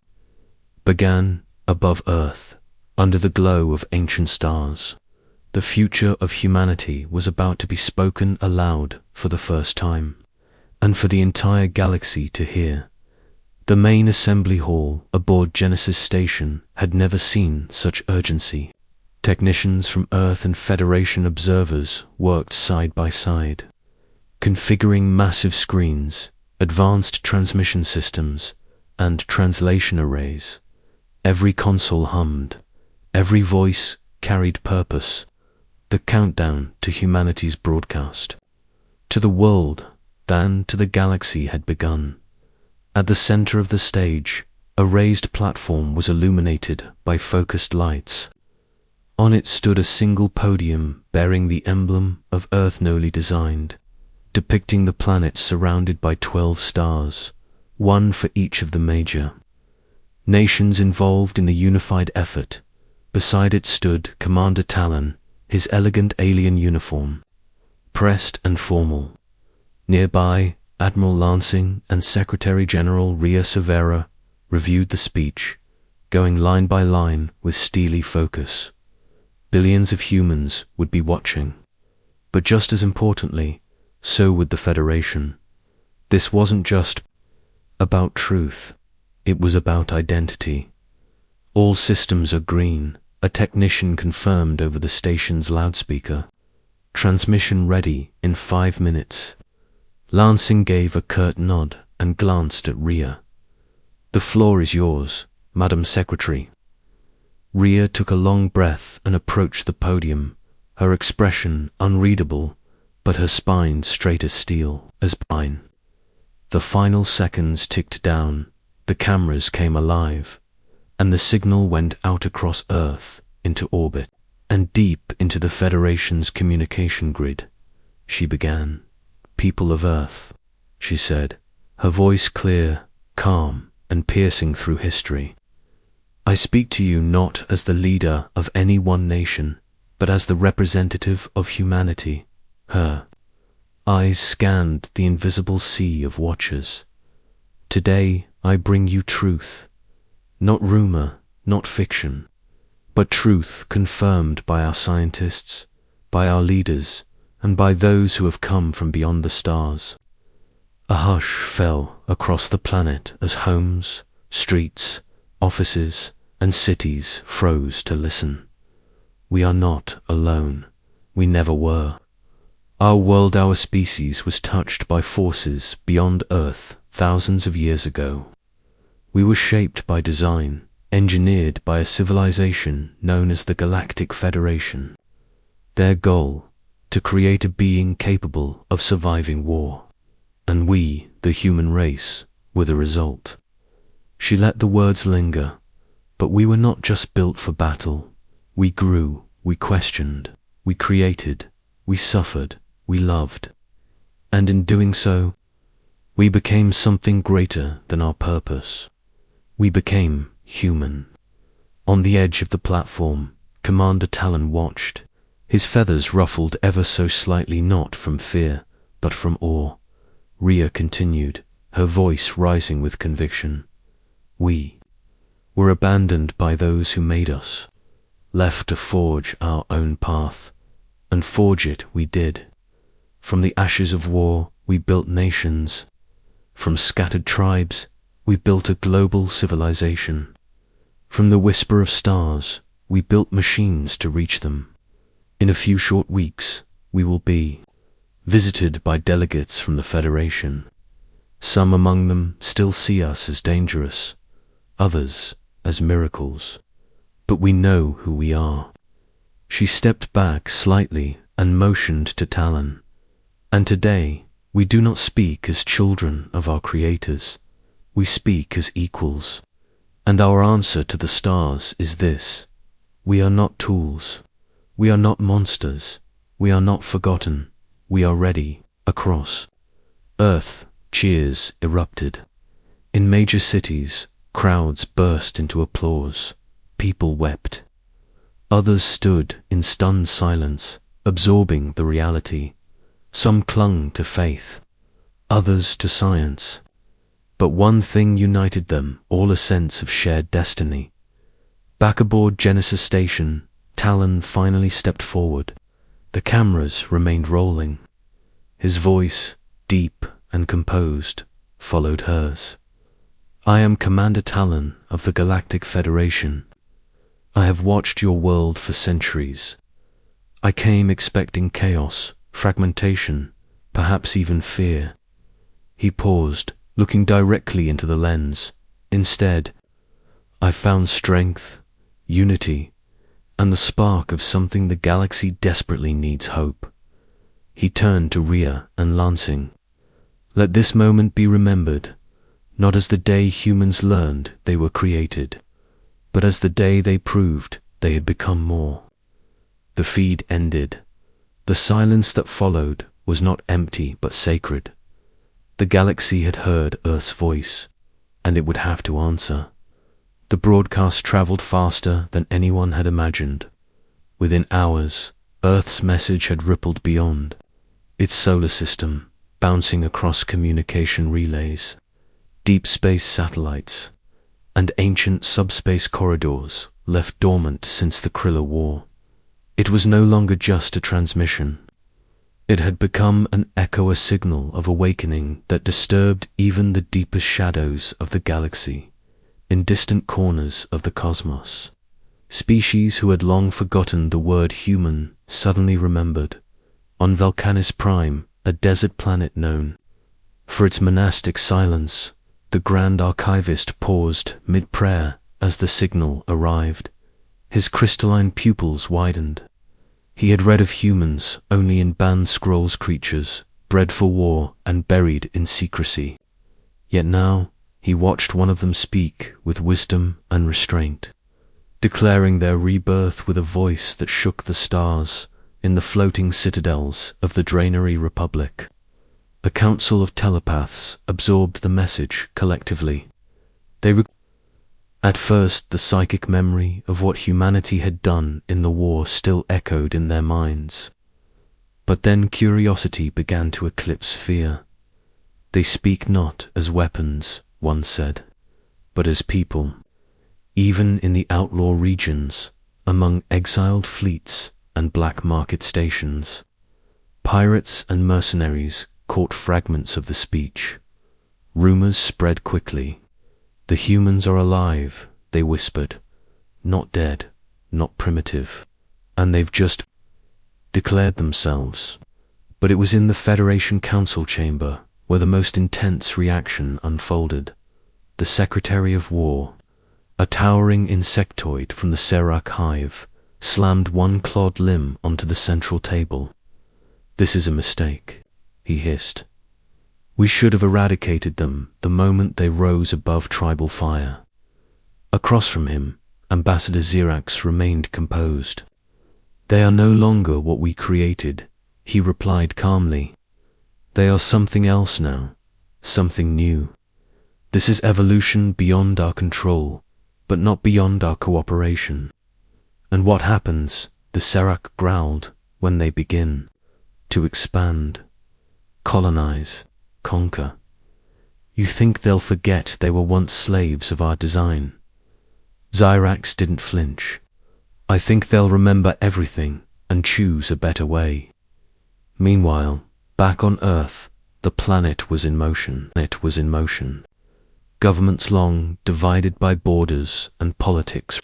began above Earth, under the glow of ancient stars. The future of humanity was about to be spoken aloud for the first time, and for the entire galaxy to hear. The main assembly hall aboard Genesis Station had never seen such urgency. Technicians from Earth and Federation observers worked side by side, configuring massive screens, advanced transmission systems, and translation arrays. Every console hummed, every voice carried purpose. The countdown to humanity's broadcast, to the world, then to the galaxy, had begun. At the center of the stage, a raised platform was illuminated by focused lights. On it stood a single podium bearing the emblem of Earth newly designed, depicting the planet surrounded by 12 stars, one for each of the major nations involved in the unified effort. Beside it stood Commander Talon, his elegant alien uniform, pressed and formal. Nearby, Admiral Lansing and Secretary General Rhea Severa reviewed the speech, going line by line with steely focus. Billions of humans would be watching. But just as importantly, so would the Federation. This wasn't just about truth, it was about identity. All systems are green, a technician confirmed over the station's loudspeaker. Transmission ready in 5 minutes. Lansing gave a curt nod and glanced at Rhea. The floor is yours, Madam Secretary. Rhea took a long breath and approached the podium, her expression unreadable, but her spine straight as steel, as pine. The final seconds ticked down, the cameras came alive, and the signal went out across Earth, into orbit, and deep into the Federation's communication grid. She began. People of Earth, she said, her voice clear, calm, and piercing through history. I speak to you not as the leader of any one nation, but as the representative of humanity. Her eyes scanned the invisible sea of watchers. Today I bring you truth. Not rumor, not fiction, but truth confirmed by our scientists, by our leaders, and by those who have come from beyond the stars. A hush fell across the planet as homes, streets, offices, and cities froze to listen. We are not alone. We never were. Our world, our species, was touched by forces beyond Earth thousands of years ago. We were shaped by design, engineered by a civilization known as the Galactic Federation. Their goal, to create a being capable of surviving war. And we, the human race, were the result. She let the words linger, but we were not just built for battle. We grew, we questioned, we created, we suffered, we loved. And in doing so, we became something greater than our purpose. We became human. On the edge of the platform, Commander Talon watched, his feathers ruffled ever so slightly, not from fear, but from awe. Rhea continued, her voice rising with conviction. We were abandoned by those who made us, left to forge our own path, and forge it we did. From the ashes of war, we built nations. From scattered tribes, we built a global civilization. From the whisper of stars, we built machines to reach them. In a few short weeks, we will be visited by delegates from the Federation. Some among them still see us as dangerous, others as miracles. But we know who we are. She stepped back slightly and motioned to Talon. And today, we do not speak as children of our creators. We speak as equals. And our answer to the stars is this: we are not tools. We are not monsters. We are not forgotten. We are ready. Across Earth, cheers erupted. In major cities, crowds burst into applause. People wept. Others stood in stunned silence, absorbing the reality. Some clung to faith, others to science. But one thing united them all: a sense of shared destiny. Back aboard Genesis Station, Talon finally stepped forward. The cameras remained rolling. His voice, deep and composed, followed hers. I am Commander Talon of the Galactic Federation. I have watched your world for centuries. I came expecting chaos, fragmentation, perhaps even fear. He paused, looking directly into the lens. Instead, I found strength, unity, and the spark of something the galaxy desperately needs: hope. He turned to Rhea and Lansing. Let this moment be remembered, not as the day humans learned they were created, but as the day they proved they had become more. The feed ended. The silence that followed was not empty but sacred. The galaxy had heard Earth's voice, and it would have to answer. The broadcast traveled faster than anyone had imagined. Within hours, Earth's message had rippled beyond its solar system, bouncing across communication relays, deep space satellites, and ancient subspace corridors left dormant since the Krilla War. It was no longer just a transmission. It had become an echo, a signal of awakening that disturbed even the deepest shadows of the galaxy. In distant corners of the cosmos, species who had long forgotten the word human suddenly remembered. On Vulcanus Prime, a desert planet known for its monastic silence, the Grand Archivist paused mid-prayer as the signal arrived. His crystalline pupils widened. He had read of humans only in banned scrolls, creatures bred for war and buried in secrecy. Yet now he watched one of them speak with wisdom and restraint, declaring their rebirth with a voice that shook the stars in the floating citadels of the Draenary Republic. A council of telepaths absorbed the message collectively. At first, the psychic memory of what humanity had done in the war still echoed in their minds. But then curiosity began to eclipse fear. They speak not as weapons, one said, but as people. Even in the outlaw regions, among exiled fleets and black market stations, pirates and mercenaries caught fragments of the speech. Rumors spread quickly. The humans are alive, they whispered. Not dead, not primitive. And they've just declared themselves. But it was in the Federation Council chamber where the most intense reaction unfolded. The Secretary of War, a towering insectoid from the Serac hive, slammed one clawed limb onto the central table. "This is a mistake," he hissed. "We should have eradicated them the moment they rose above tribal fire." Across from him, Ambassador Xerax remained composed. "They are no longer what we created," he replied calmly. "They are something else now, something new. This is evolution beyond our control, but not beyond our cooperation. And what happens," the Serac growled, "when they begin to expand, colonize, conquer? You think they'll forget they were once slaves of our design?" Xerax didn't flinch. "I think they'll remember everything and choose a better way." Meanwhile, back on Earth, the planet was in motion. Governments long divided by borders and politics.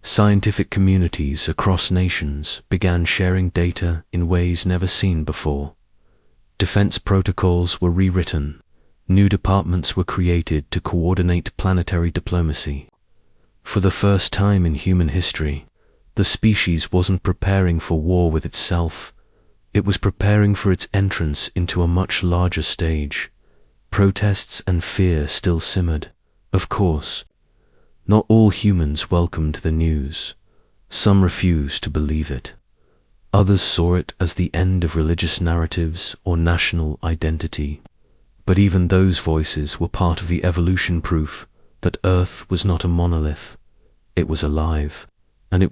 Scientific communities across nations began sharing data in ways never seen before. Defense protocols were rewritten. New departments were created to coordinate planetary diplomacy. For the first time in human history, the species wasn't preparing for war with itself. It was preparing for its entrance into a much larger stage. Protests and fear still simmered, of course. Not all humans welcomed the news. Some refused to believe it. Others saw it as the end of religious narratives or national identity. But even those voices were part of the evolution proof that Earth was not a monolith. It was alive, and it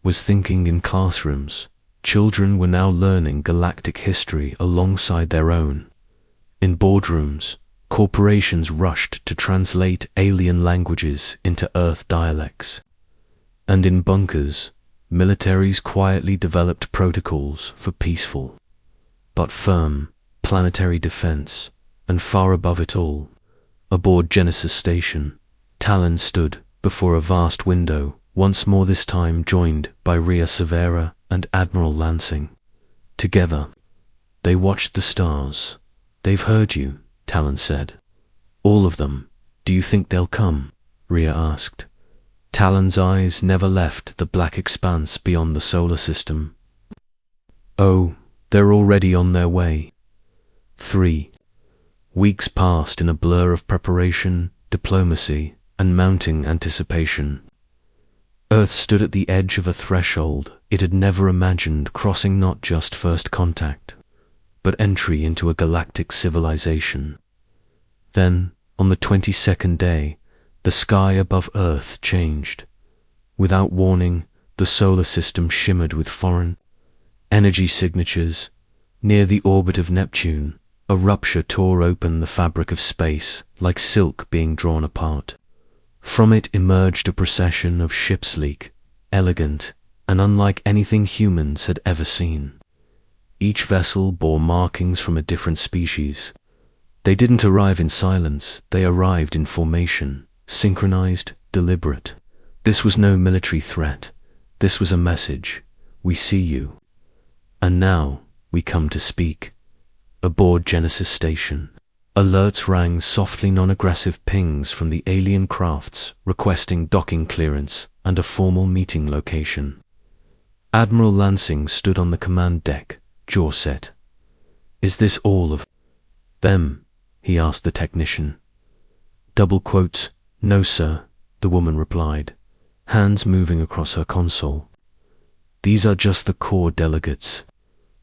was thinking in classrooms. Children were now learning galactic history alongside their own. In boardrooms, corporations rushed to translate alien languages into Earth dialects. And in bunkers, militaries quietly developed protocols for peaceful, but firm, planetary defense. And far above it all, aboard Genesis Station, Talon stood before a vast window, once more this time joined by Rhea Severa and Admiral Lansing. Together, they watched the stars. "They've heard you," Talon said. "All of them. Do you think they'll come?" Rhea asked. Talon's eyes never left the black expanse beyond the solar system. "Oh, they're already on their way." 3 weeks passed in a blur of preparation, diplomacy, and mounting anticipation. Earth stood at the edge of a threshold it had never imagined crossing, not just first contact, but entry into a galactic civilization. Then, on the 22nd day, the sky above Earth changed. Without warning, the solar system shimmered with foreign energy signatures. Near the orbit of Neptune, a rupture tore open the fabric of space, like silk being drawn apart. From it emerged a procession of ships, sleek, elegant, and unlike anything humans had ever seen. Each vessel bore markings from a different species. They didn't arrive in silence, they arrived in formation, synchronized, deliberate. This was no military threat. This was a message. We see you. And now, we come to speak. Aboard Genesis Station, alerts rang softly, non-aggressive pings from the alien crafts requesting docking clearance and a formal meeting location. Admiral Lansing stood on the command deck, jaw set. "Is this all of them?" he asked the technician. Double quotes, "No, sir," the woman replied, hands moving across her console. "These are just the core delegates.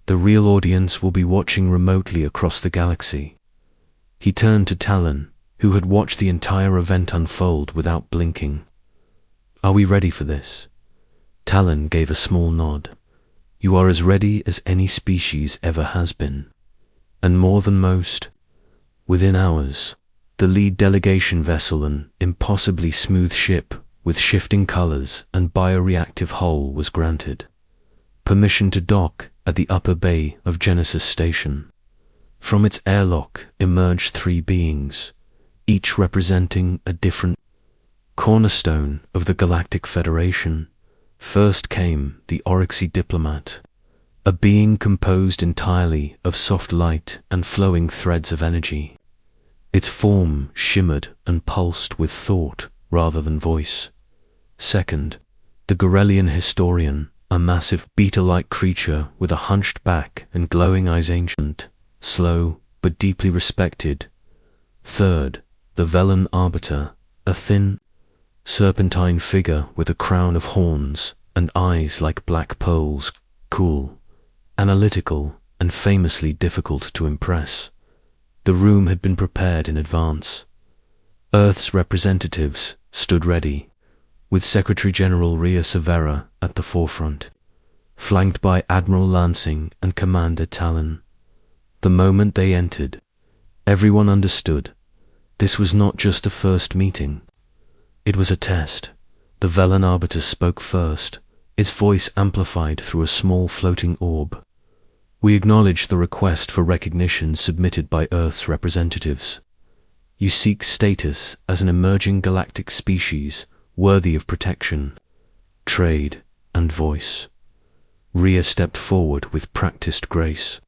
The real audience will be watching remotely across the galaxy." He turned to Talon, who had watched the entire event unfold without blinking. "Are we ready for this?" Talon gave a small nod. "You are as ready as any species ever has been. And more than most." Within hours, the lead delegation vessel, an impossibly smooth ship with shifting colors and bioreactive hull, was granted permission to dock at the upper bay of Genesis Station. From its airlock emerged 3 beings, each representing a different cornerstone of the Galactic Federation. First came the Oryxy diplomat, a being composed entirely of soft light and flowing threads of energy. Its form shimmered and pulsed with thought rather than voice. Second, the Garelian historian, a massive beetle-like creature with a hunched back and glowing eyes, ancient, slow, but deeply respected. Third, the Velen arbiter, a thin, serpentine figure with a crown of horns and eyes like black pearls, cool, analytical, and famously difficult to impress. The room had been prepared in advance. Earth's representatives stood ready, with Secretary General Rhea Severa at the forefront, flanked by Admiral Lansing and Commander Talon. The moment they entered, everyone understood. This was not just a first meeting. It was a test. The Velen arbiter spoke first, its voice amplified through a small floating orb. We acknowledge the request for recognition submitted by Earth's representatives. You seek status as an emerging galactic species worthy of protection, trade, and voice. Rhea stepped forward with practiced grace.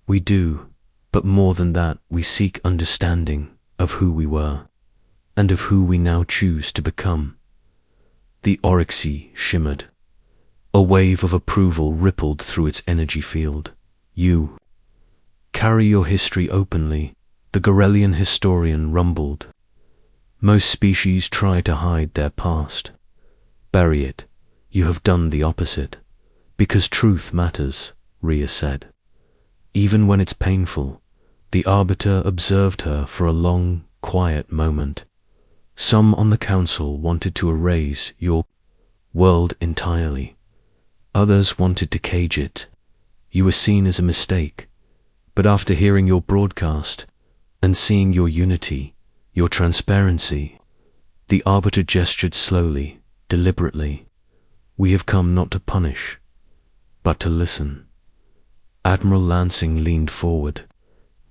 We do, but more than that, we seek understanding of who we were, and of who we now choose to become. The Oryxy shimmered. A wave of approval rippled through its energy field. You carry your history openly, the Garelian historian rumbled. Most species try to hide their past. Bury it. You have done the opposite. Because truth matters, Rhea said. Even when it's painful. The arbiter observed her for a long, quiet moment. Some on the council wanted to erase your world entirely. Others wanted to cage it. You were seen as a mistake. But after hearing your broadcast and seeing your unity, your transparency, the arbiter gestured slowly, deliberately. We have come not to punish, but to listen. Admiral Lansing leaned forward.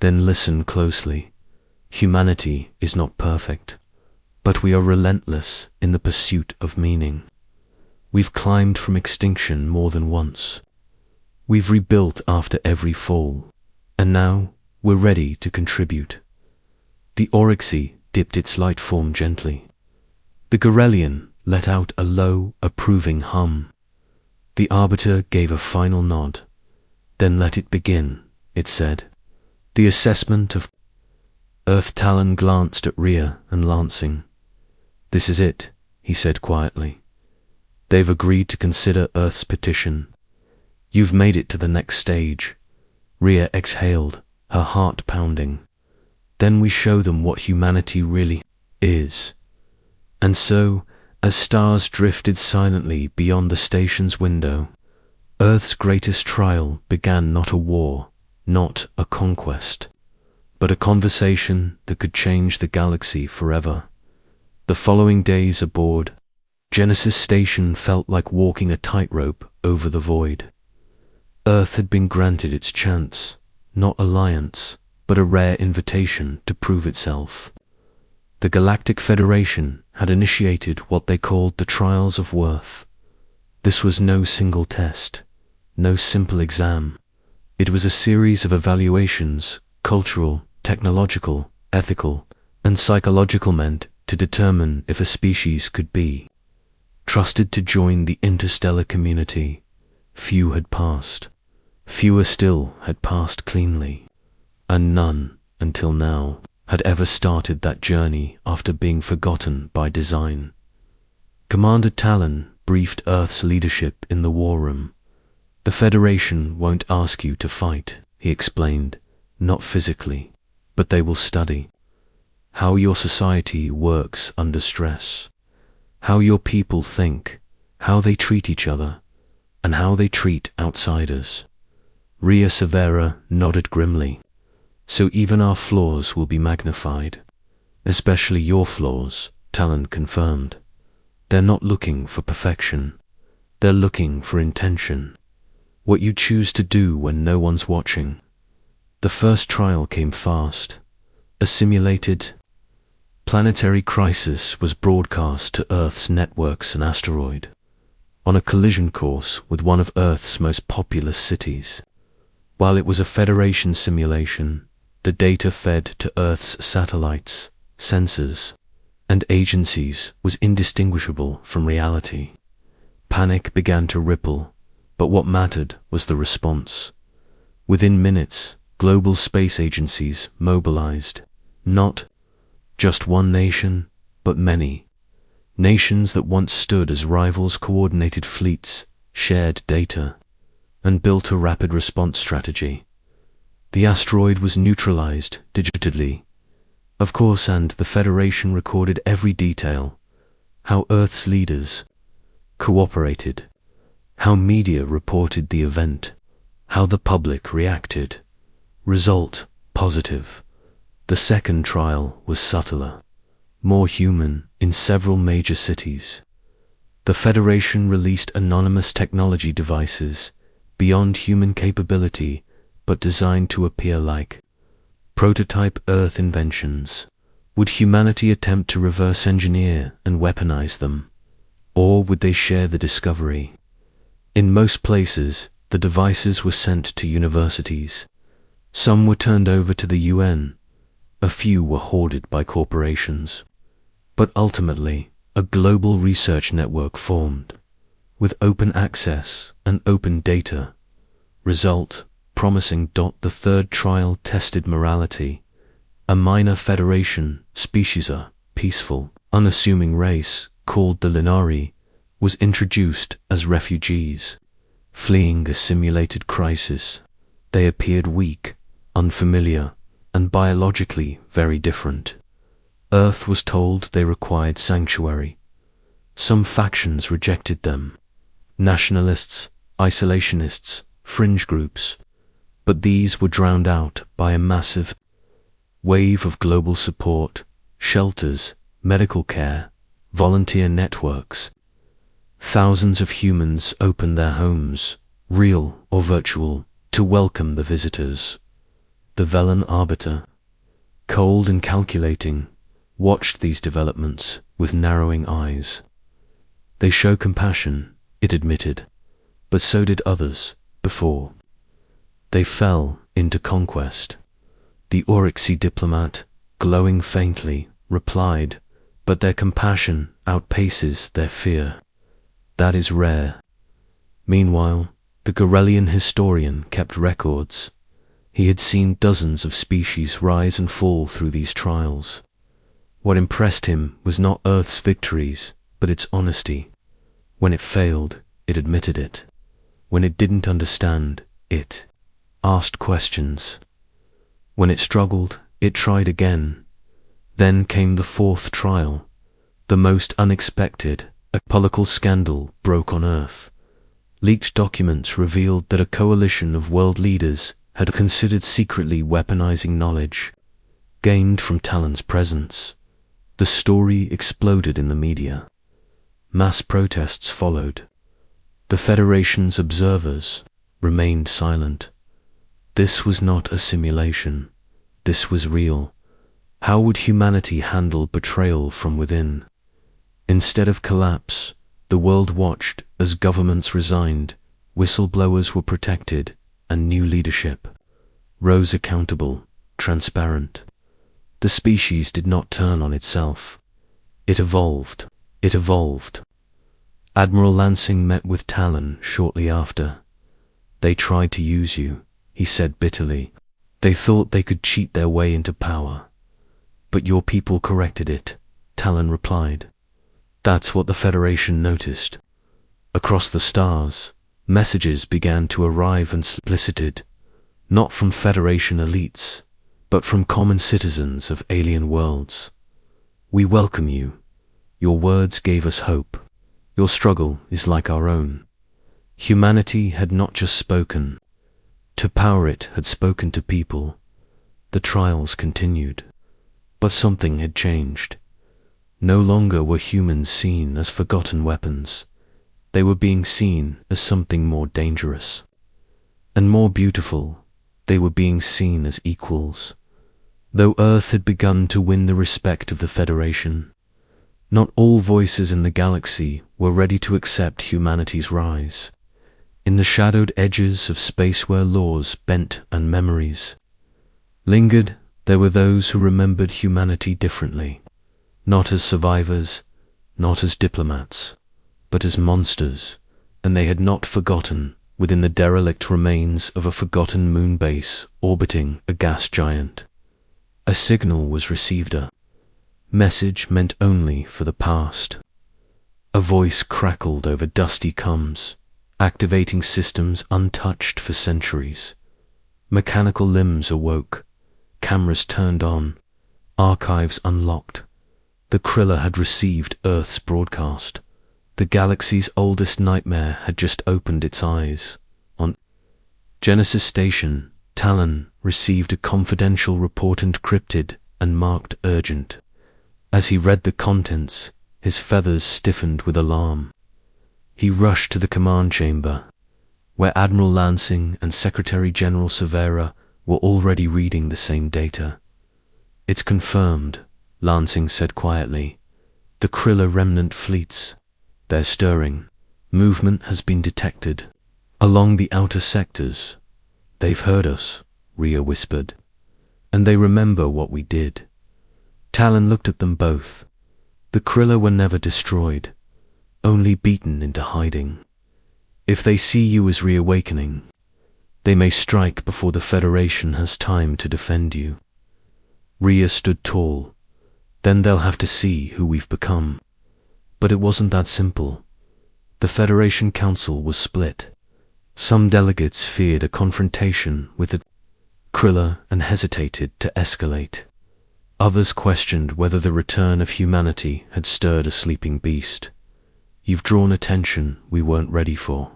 Then listen closely. Humanity is not perfect, but we are relentless in the pursuit of meaning. We've climbed from extinction more than once. We've rebuilt after every fall, and now we're ready to contribute. The Oryxy dipped its light form gently. The Garelian let out a low, approving hum. The arbiter gave a final nod. Then let it begin, it said. The assessment of Earth. Talon glanced at Rhea and Lansing. This is it, he said quietly. They've agreed to consider Earth's petition. You've made it to the next stage. Rhea exhaled, her heart pounding. Then we show them what humanity really is. And so, as stars drifted silently beyond the station's window, Earth's greatest trial began. Not a war, not a conquest, but a conversation that could change the galaxy forever. The following days aboard Genesis Station felt like walking a tightrope over the void. Earth had been granted its chance, not alliance, but a rare invitation to prove itself. The Galactic Federation had initiated what they called the Trials of Worth. This was no single test, no simple exam. It was a series of evaluations, cultural, technological, ethical, and psychological, meant to determine if a species could be trusted to join the interstellar community. Few had passed. Fewer still had passed cleanly. And none, until now, had ever started that journey after being forgotten by design. Commander Talon briefed Earth's leadership in the war room. The Federation won't ask you to fight, he explained, not physically, but they will study how your society works under stress, how your people think, how they treat each other, and how they treat outsiders. Rhea Severa nodded grimly. So even our flaws will be magnified, especially your flaws, Talon confirmed. They're not looking for perfection. They're looking for intention. What you choose to do when no one's watching. The first trial came fast. A simulated planetary crisis was broadcast to Earth's networks and asteroid. on a collision course with one of Earth's most populous cities. While it was a Federation simulation, the data fed to Earth's satellites, sensors, and agencies was indistinguishable from reality. Panic began to ripple, but what mattered was the response. Within minutes, global space agencies mobilized, not just one nation, but many. Nations that once stood as rivals coordinated fleets, shared data, and built a rapid response strategy. The asteroid was neutralized digitally, of course, and the Federation recorded every detail: how Earth's leaders cooperated, how media reported the event, how the public reacted. Result: positive. The second trial was subtler, more human, in several major cities. The Federation released anonymous technology devices, beyond human capability, but designed to appear like prototype Earth inventions. Would humanity attempt to reverse engineer and weaponize them? Or would they share the discovery? In most places, the devices were sent to universities. Some were turned over to the UN. A few were hoarded by corporations. But ultimately, a global research network formed, with open access and open data. Result: promising. The third trial tested morality. A minor Federation species, a peaceful, unassuming race called the Linari, was introduced as refugees, fleeing a simulated crisis. They appeared weak, unfamiliar, and biologically very different. Earth was told they required sanctuary. Some factions rejected them: nationalists, isolationists, fringe groups. But these were drowned out by a massive wave of global support, shelters, medical care, volunteer networks. Thousands of humans opened their homes, real or virtual, to welcome the visitors. The Velen arbiter, cold and calculating, watched these developments with narrowing eyes. They show compassion, it admitted, but so did others before. They fell into conquest. The Oryxy diplomat, glowing faintly, replied, but their compassion outpaces their fear. That is rare. Meanwhile, the Gorelian historian kept records. He had seen dozens of species rise and fall through these trials. What impressed him was not Earth's victories, but its honesty. When it failed, it admitted it. When it didn't understand, it asked questions. When it struggled, it tried again. Then came the fourth trial, the most unexpected. A political scandal broke on Earth. Leaked documents revealed that a coalition of world leaders had considered secretly weaponizing knowledge gained from Talon's presence. The story exploded in the media. Mass protests followed. The Federation's observers remained silent. This was not a simulation. This was real. How would humanity handle betrayal from within? Instead of collapse, the world watched as governments resigned, whistleblowers were protected, and new leadership rose accountable, transparent. The species did not turn on itself. It evolved. It evolved. Admiral Lansing met with Talon shortly after. They tried to use you, he said bitterly. They thought they could cheat their way into power. But your people corrected it, Talon replied. That's what the Federation noticed. Across the stars, messages began to arrive unsolicited, not from Federation elites, but from common citizens of alien worlds. We welcome you. Your words gave us hope. Your struggle is like our own. Humanity had not just spoken. To power it had spoken to people. The trials continued. But something had changed. No longer were humans seen as forgotten weapons. They were being seen as something more dangerous and more beautiful. They were being seen as equals. Though Earth had begun to win the respect of the Federation, Not all voices in the galaxy were ready to accept humanity's rise. In the shadowed edges of space where laws bent and memories lingered, there were those who remembered humanity differently. Not as survivors, not as diplomats, but as monsters, and they had not forgotten within the derelict remains of a forgotten moon base orbiting a gas giant. A signal was received, a message meant only for the past. A voice crackled over dusty comms, activating systems untouched for centuries. Mechanical limbs awoke, cameras turned on, archives unlocked. The Krilla had received Earth's broadcast. The galaxy's oldest nightmare had just opened its eyes. On Genesis Station, Talon received a confidential report encrypted and marked urgent. As he read the contents, his feathers stiffened with alarm. He rushed to the command chamber, where Admiral Lansing and Secretary General Severa were already reading the same data. "It's confirmed," Lansing said quietly. "The Krilla remnant fleets. They're stirring. Movement has been detected. Along the outer sectors." "They've heard us," Rhea whispered. "And they remember what we did." Talon looked at them both. The Krilla were never destroyed, only beaten into hiding. If they see you as reawakening, they may strike before the Federation has time to defend you. Rhea stood tall. Then they'll have to see who we've become. But it wasn't that simple. The Federation Council was split. Some delegates feared a confrontation with the Krilla and hesitated to escalate. Others questioned whether the return of humanity had stirred a sleeping beast. "You've drawn attention we weren't ready for,"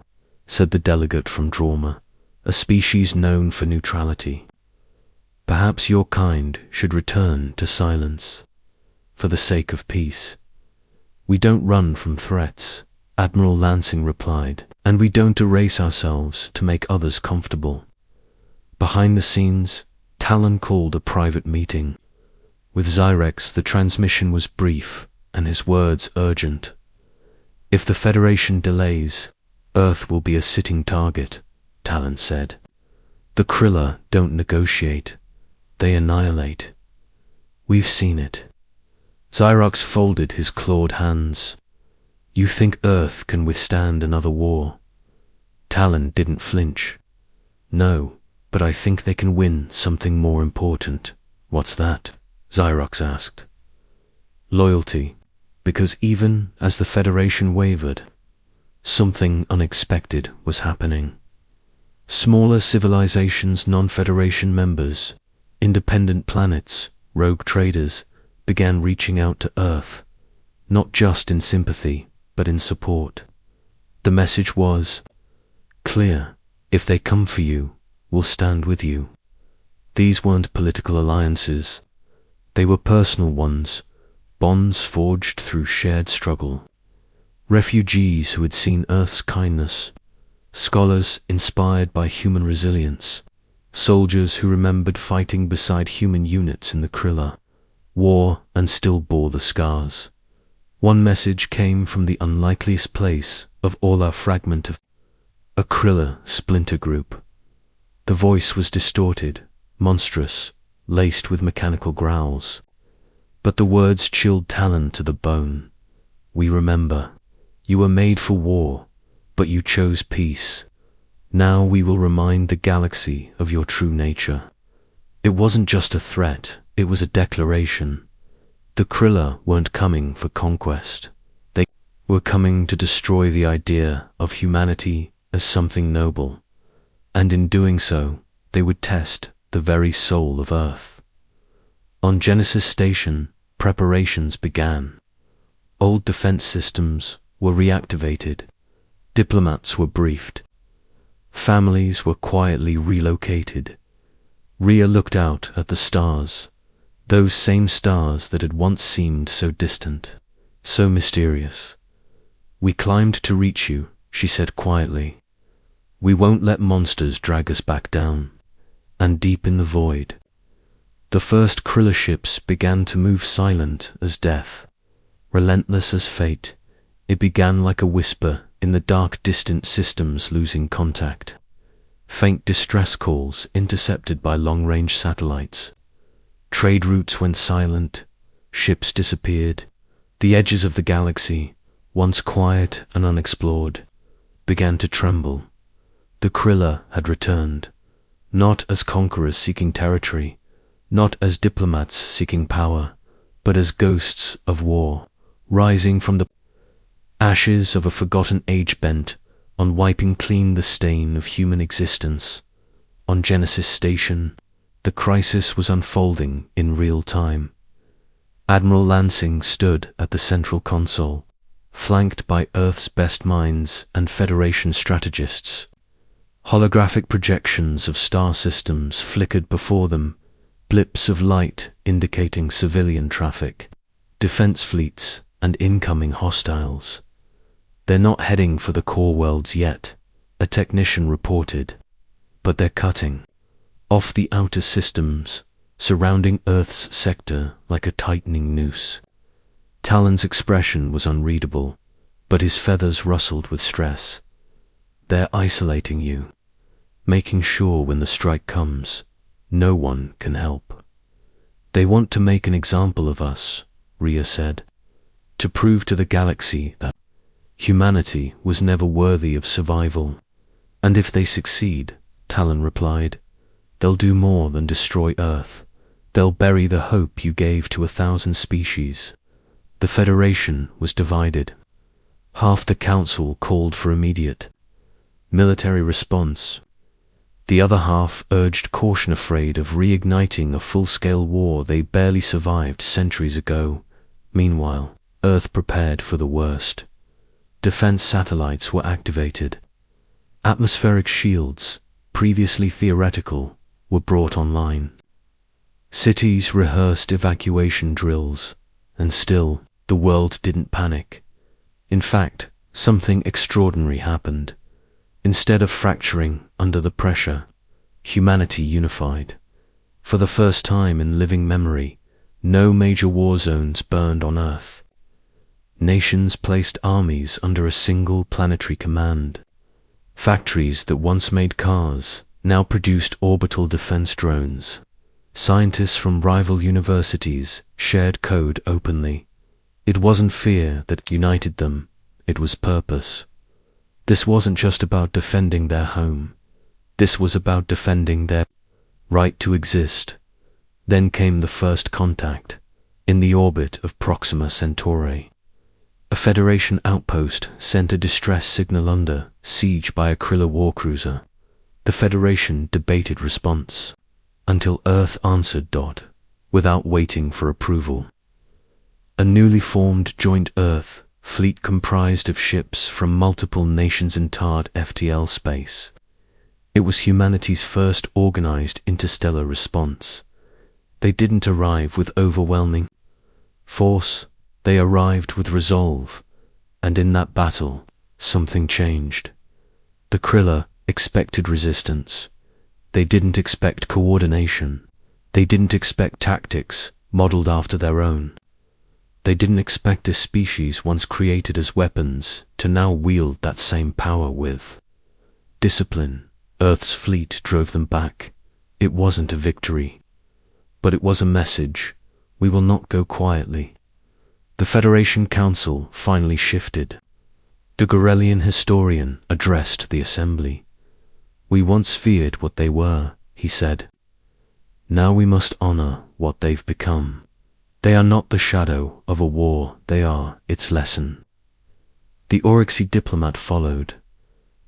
said the delegate from Droma, a species known for neutrality. "Perhaps your kind should return to silence, for the sake of peace." "We don't run from threats," Admiral Lansing replied, "and we don't erase ourselves to make others comfortable." Behind the scenes, Talon called a private meeting. With Zyrex, the transmission was brief and his words urgent. "If the Federation delays, Earth will be a sitting target," Talon said. "The Krilla don't negotiate. They annihilate. We've seen it." Zyrox folded his clawed hands. "You think Earth can withstand another war?" Talon didn't flinch. "No, but I think they can win something more important." "What's that?" Zyrox asked. "Loyalty, because even as the Federation wavered, something unexpected was happening. Smaller civilizations, non-Federation members, independent planets, rogue traders, began reaching out to Earth, not just in sympathy, but in support. The message was clear: if they come for you, we'll stand with you. These weren't political alliances. They were personal ones, bonds forged through shared struggle. Refugees who had seen Earth's kindness, scholars inspired by human resilience, soldiers who remembered fighting beside human units in the Krilla war and still bore the scars. One message came from the unlikeliest place of all, our fragment of a Krilla splinter group. The voice was distorted, monstrous, laced with mechanical growls. But the words chilled Talon to the bone. "We remember. You were made for war, but you chose peace. Now we will remind the galaxy of your true nature." It wasn't just a threat, it was a declaration. The Krilla weren't coming for conquest. They were coming to destroy the idea of humanity as something noble. And in doing so, they would test the very soul of Earth. On Genesis Station, preparations began. Old defense systems were reactivated. Diplomats were briefed. Families were quietly relocated. Rhea looked out at the stars, those same stars that had once seemed so distant, so mysterious. "We climbed to reach you," she said quietly. "We won't let monsters drag us back down." And deep in the void, the first Krilla ships began to move silent as death. Relentless as fate, it began like a whisper in the dark, distant systems losing contact. Faint distress calls intercepted by long-range satellites. Trade routes went silent, ships disappeared. The edges of the galaxy, once quiet and unexplored, began to tremble. The Krilla had returned, not as conquerors seeking territory, not as diplomats seeking power, but as ghosts of war, rising from the ashes of a forgotten age bent on wiping clean the stain of human existence. On Genesis Station, the crisis was unfolding in real time. Admiral Lansing stood at the central console, flanked by Earth's best minds and Federation strategists. Holographic projections of star systems flickered before them, blips of light indicating civilian traffic, defense fleets, and incoming hostiles. "They're not heading for the core worlds yet," a technician reported, "but they're cutting off the outer systems surrounding Earth's sector like a tightening noose." Talon's expression was unreadable, but his feathers rustled with stress. "They're isolating you, making sure when the strike comes, no one can help." "They want to make an example of us," Rhea said, "to prove to the galaxy that humanity was never worthy of survival. And if they succeed," Talon replied, "they'll do more than destroy Earth. They'll bury the hope you gave to 1,000 species." The Federation was divided. Half the Council called for immediate military response. The other half urged caution, afraid of reigniting a full-scale war they barely survived centuries ago. Meanwhile, Earth prepared for the worst. Defense satellites were activated. Atmospheric shields, previously theoretical, were brought online. Cities rehearsed evacuation drills, and still, the world didn't panic. In fact, something extraordinary happened. Instead of fracturing under the pressure, humanity unified. For the first time in living memory, no major war zones burned on Earth. Nations placed armies under a single planetary command. Factories that once made cars now produced orbital defense drones. Scientists from rival universities shared code openly. It wasn't fear that united them, it was purpose. This wasn't just about defending their home. This was about defending their right to exist. Then came the first contact, in the orbit of Proxima Centauri. A Federation outpost sent a distress signal under siege by a Krilla warcruiser. The Federation debated response, until Earth answered without waiting for approval. A newly formed joint Earth fleet comprised of ships from multiple nations entered FTL space. It was humanity's first organized interstellar response. They didn't arrive with overwhelming force, they arrived with resolve, and in that battle, something changed. The Krilla expected resistance. They didn't expect coordination. They didn't expect tactics modeled after their own. They didn't expect a species once created as weapons to now wield that same power with discipline. Earth's fleet drove them back. It wasn't a victory, but it was a message. We will not go quietly. The Federation Council finally shifted. The Gorelian historian addressed the assembly. "We once feared what they were," he said. "Now we must honor what they've become. They are not the shadow of a war, they are its lesson." The Oryxy diplomat followed.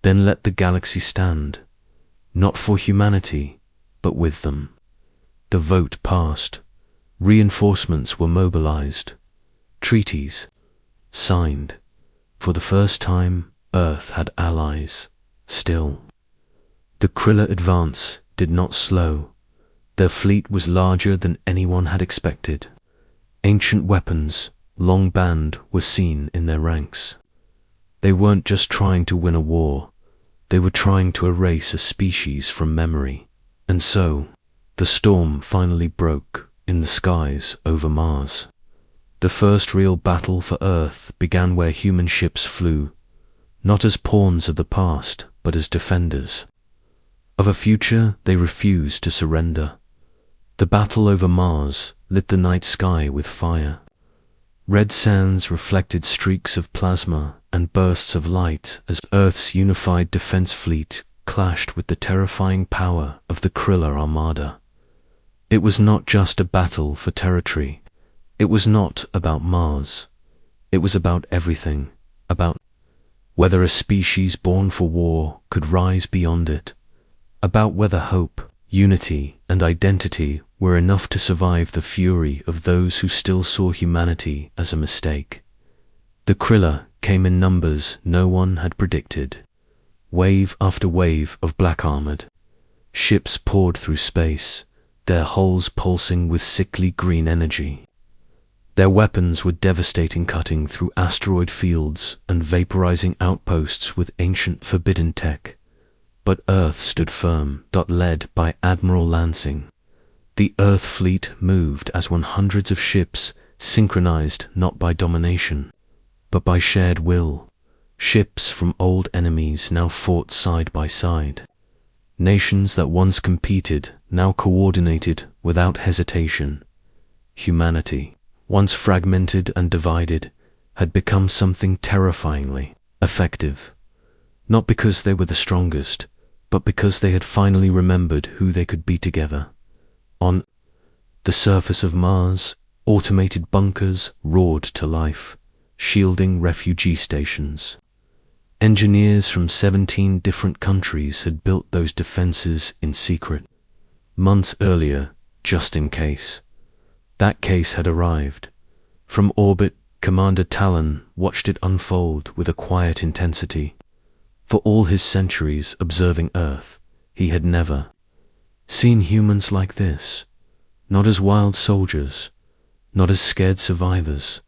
"Then let the galaxy stand, not for humanity, but with them." The vote passed. Reinforcements were mobilized. Treaties signed. For the first time, Earth had allies. Still, the Krilla advance did not slow. Their fleet was larger than anyone had expected. Ancient weapons, long banned, were seen in their ranks. They weren't just trying to win a war, they were trying to erase a species from memory. And so, the storm finally broke in the skies over Mars. The first real battle for Earth began where human ships flew, not as pawns of the past, but as defenders of a future they refused to surrender. The battle over Mars lit the night sky with fire. Red sands reflected streaks of plasma and bursts of light as Earth's unified defense fleet clashed with the terrifying power of the Krilla Armada. It was not just a battle for territory. It was not about Mars. It was about everything, about whether a species born for war could rise beyond it, about whether hope, unity, and identity were enough to survive the fury of those who still saw humanity as a mistake. The Krilla came in numbers no one had predicted. Wave after wave of black-armored ships poured through space, their hulls pulsing with sickly green energy. Their weapons were devastating, cutting through asteroid fields and vaporizing outposts with ancient forbidden tech. But Earth stood firm, led by Admiral Lansing. The Earth fleet moved as when hundreds of ships, synchronized not by domination, but by shared will. Ships from old enemies now fought side by side. Nations that once competed now coordinated without hesitation. Humanity, once fragmented and divided, had become something terrifyingly effective. Not because they were the strongest, but because they had finally remembered who they could be together. On the surface of Mars, automated bunkers roared to life, shielding refugee stations. Engineers from 17 different countries had built those defenses in secret. Months earlier, just in case. That case had arrived. From orbit, Commander Talon watched it unfold with a quiet intensity. For all his centuries observing Earth, he had never seen humans like this. Not as wild soldiers, not as scared survivors,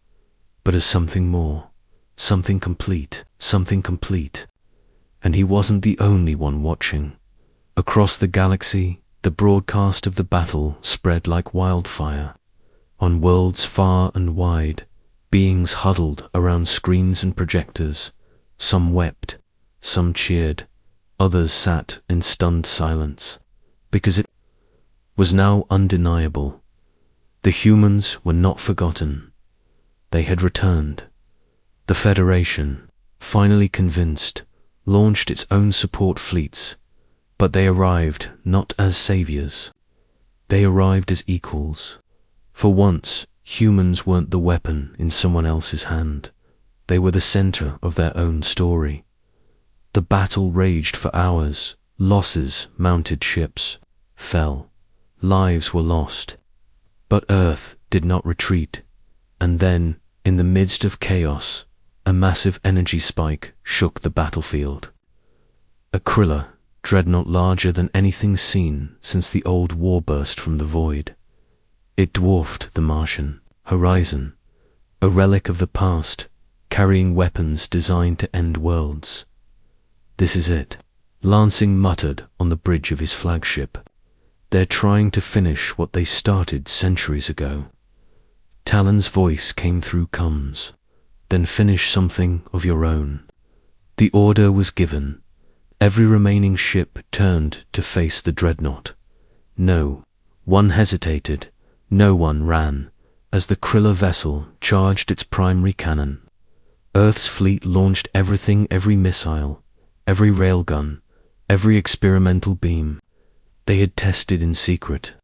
but as something more, something complete. And he wasn't the only one watching. Across the galaxy, the broadcast of the battle spread like wildfire. On worlds far and wide, beings huddled around screens and projectors. Some wept, some cheered, others sat in stunned silence, because it was now undeniable. The humans were not forgotten. They had returned. The Federation, finally convinced, launched its own support fleets, but they arrived not as saviors. They arrived as equals. For once, humans weren't the weapon in someone else's hand. They were the center of their own story. The battle raged for hours. Losses mounted, ships fell, lives were lost. But Earth did not retreat. And then, in the midst of chaos, a massive energy spike shook the battlefield. A Krilla, dreadnought larger than anything seen since the old war burst from the void. It dwarfed the Martian horizon, a relic of the past, carrying weapons designed to end worlds. "This is it," Lansing muttered on the bridge of his flagship. "They're trying to finish what they started centuries ago." Talon's voice came through comms. "Then finish something of your own." The order was given. Every remaining ship turned to face the dreadnought. No one hesitated, no one ran, as the Krilla vessel charged its primary cannon. Earth's fleet launched everything, every missile, every railgun, every experimental beam they had tested in secret.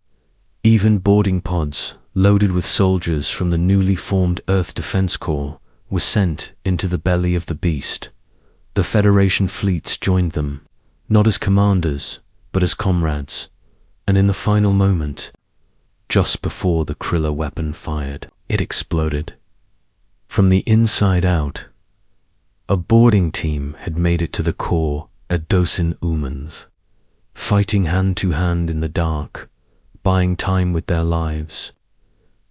Even boarding pods, loaded with soldiers from the newly formed Earth Defense Corps, were sent into the belly of the beast. The Federation fleets joined them, not as commanders, but as comrades. And in the final moment, just before the Krilla weapon fired, it exploded. From the inside out, a boarding team had made it to the core at Dosin Umans, fighting hand to hand in the dark, buying time with their lives.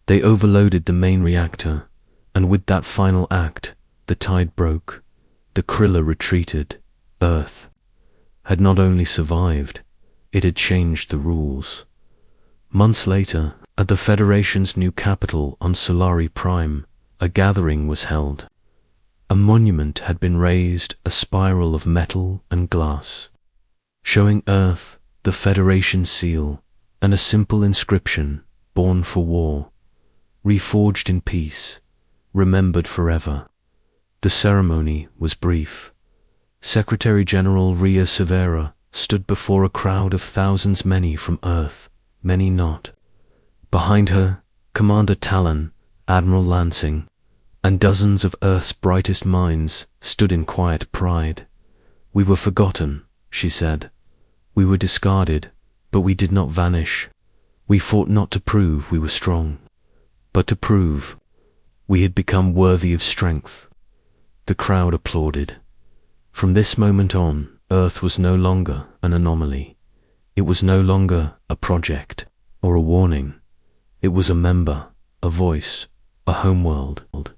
They overloaded the main reactor, and with that final act, the tide broke. The Krilla retreated. Earth had not only survived, it had changed the rules. Months later, at the Federation's new capital on Solari Prime, a gathering was held. A monument had been raised, a spiral of metal and glass, showing Earth, the Federation seal, and a simple inscription, born for war, reforged in peace, remembered forever. The ceremony was brief. Secretary General Rhea Severa stood before a crowd of thousands, many from Earth, many not. Behind her, Commander Talon, Admiral Lansing, and dozens of Earth's brightest minds stood in quiet pride. "We were forgotten," she said. "We were discarded, but we did not vanish. We fought not to prove we were strong, but to prove we had become worthy of strength." The crowd applauded. From this moment on, Earth was no longer an anomaly. It was no longer a project or a warning. It was a member, a voice, a homeworld.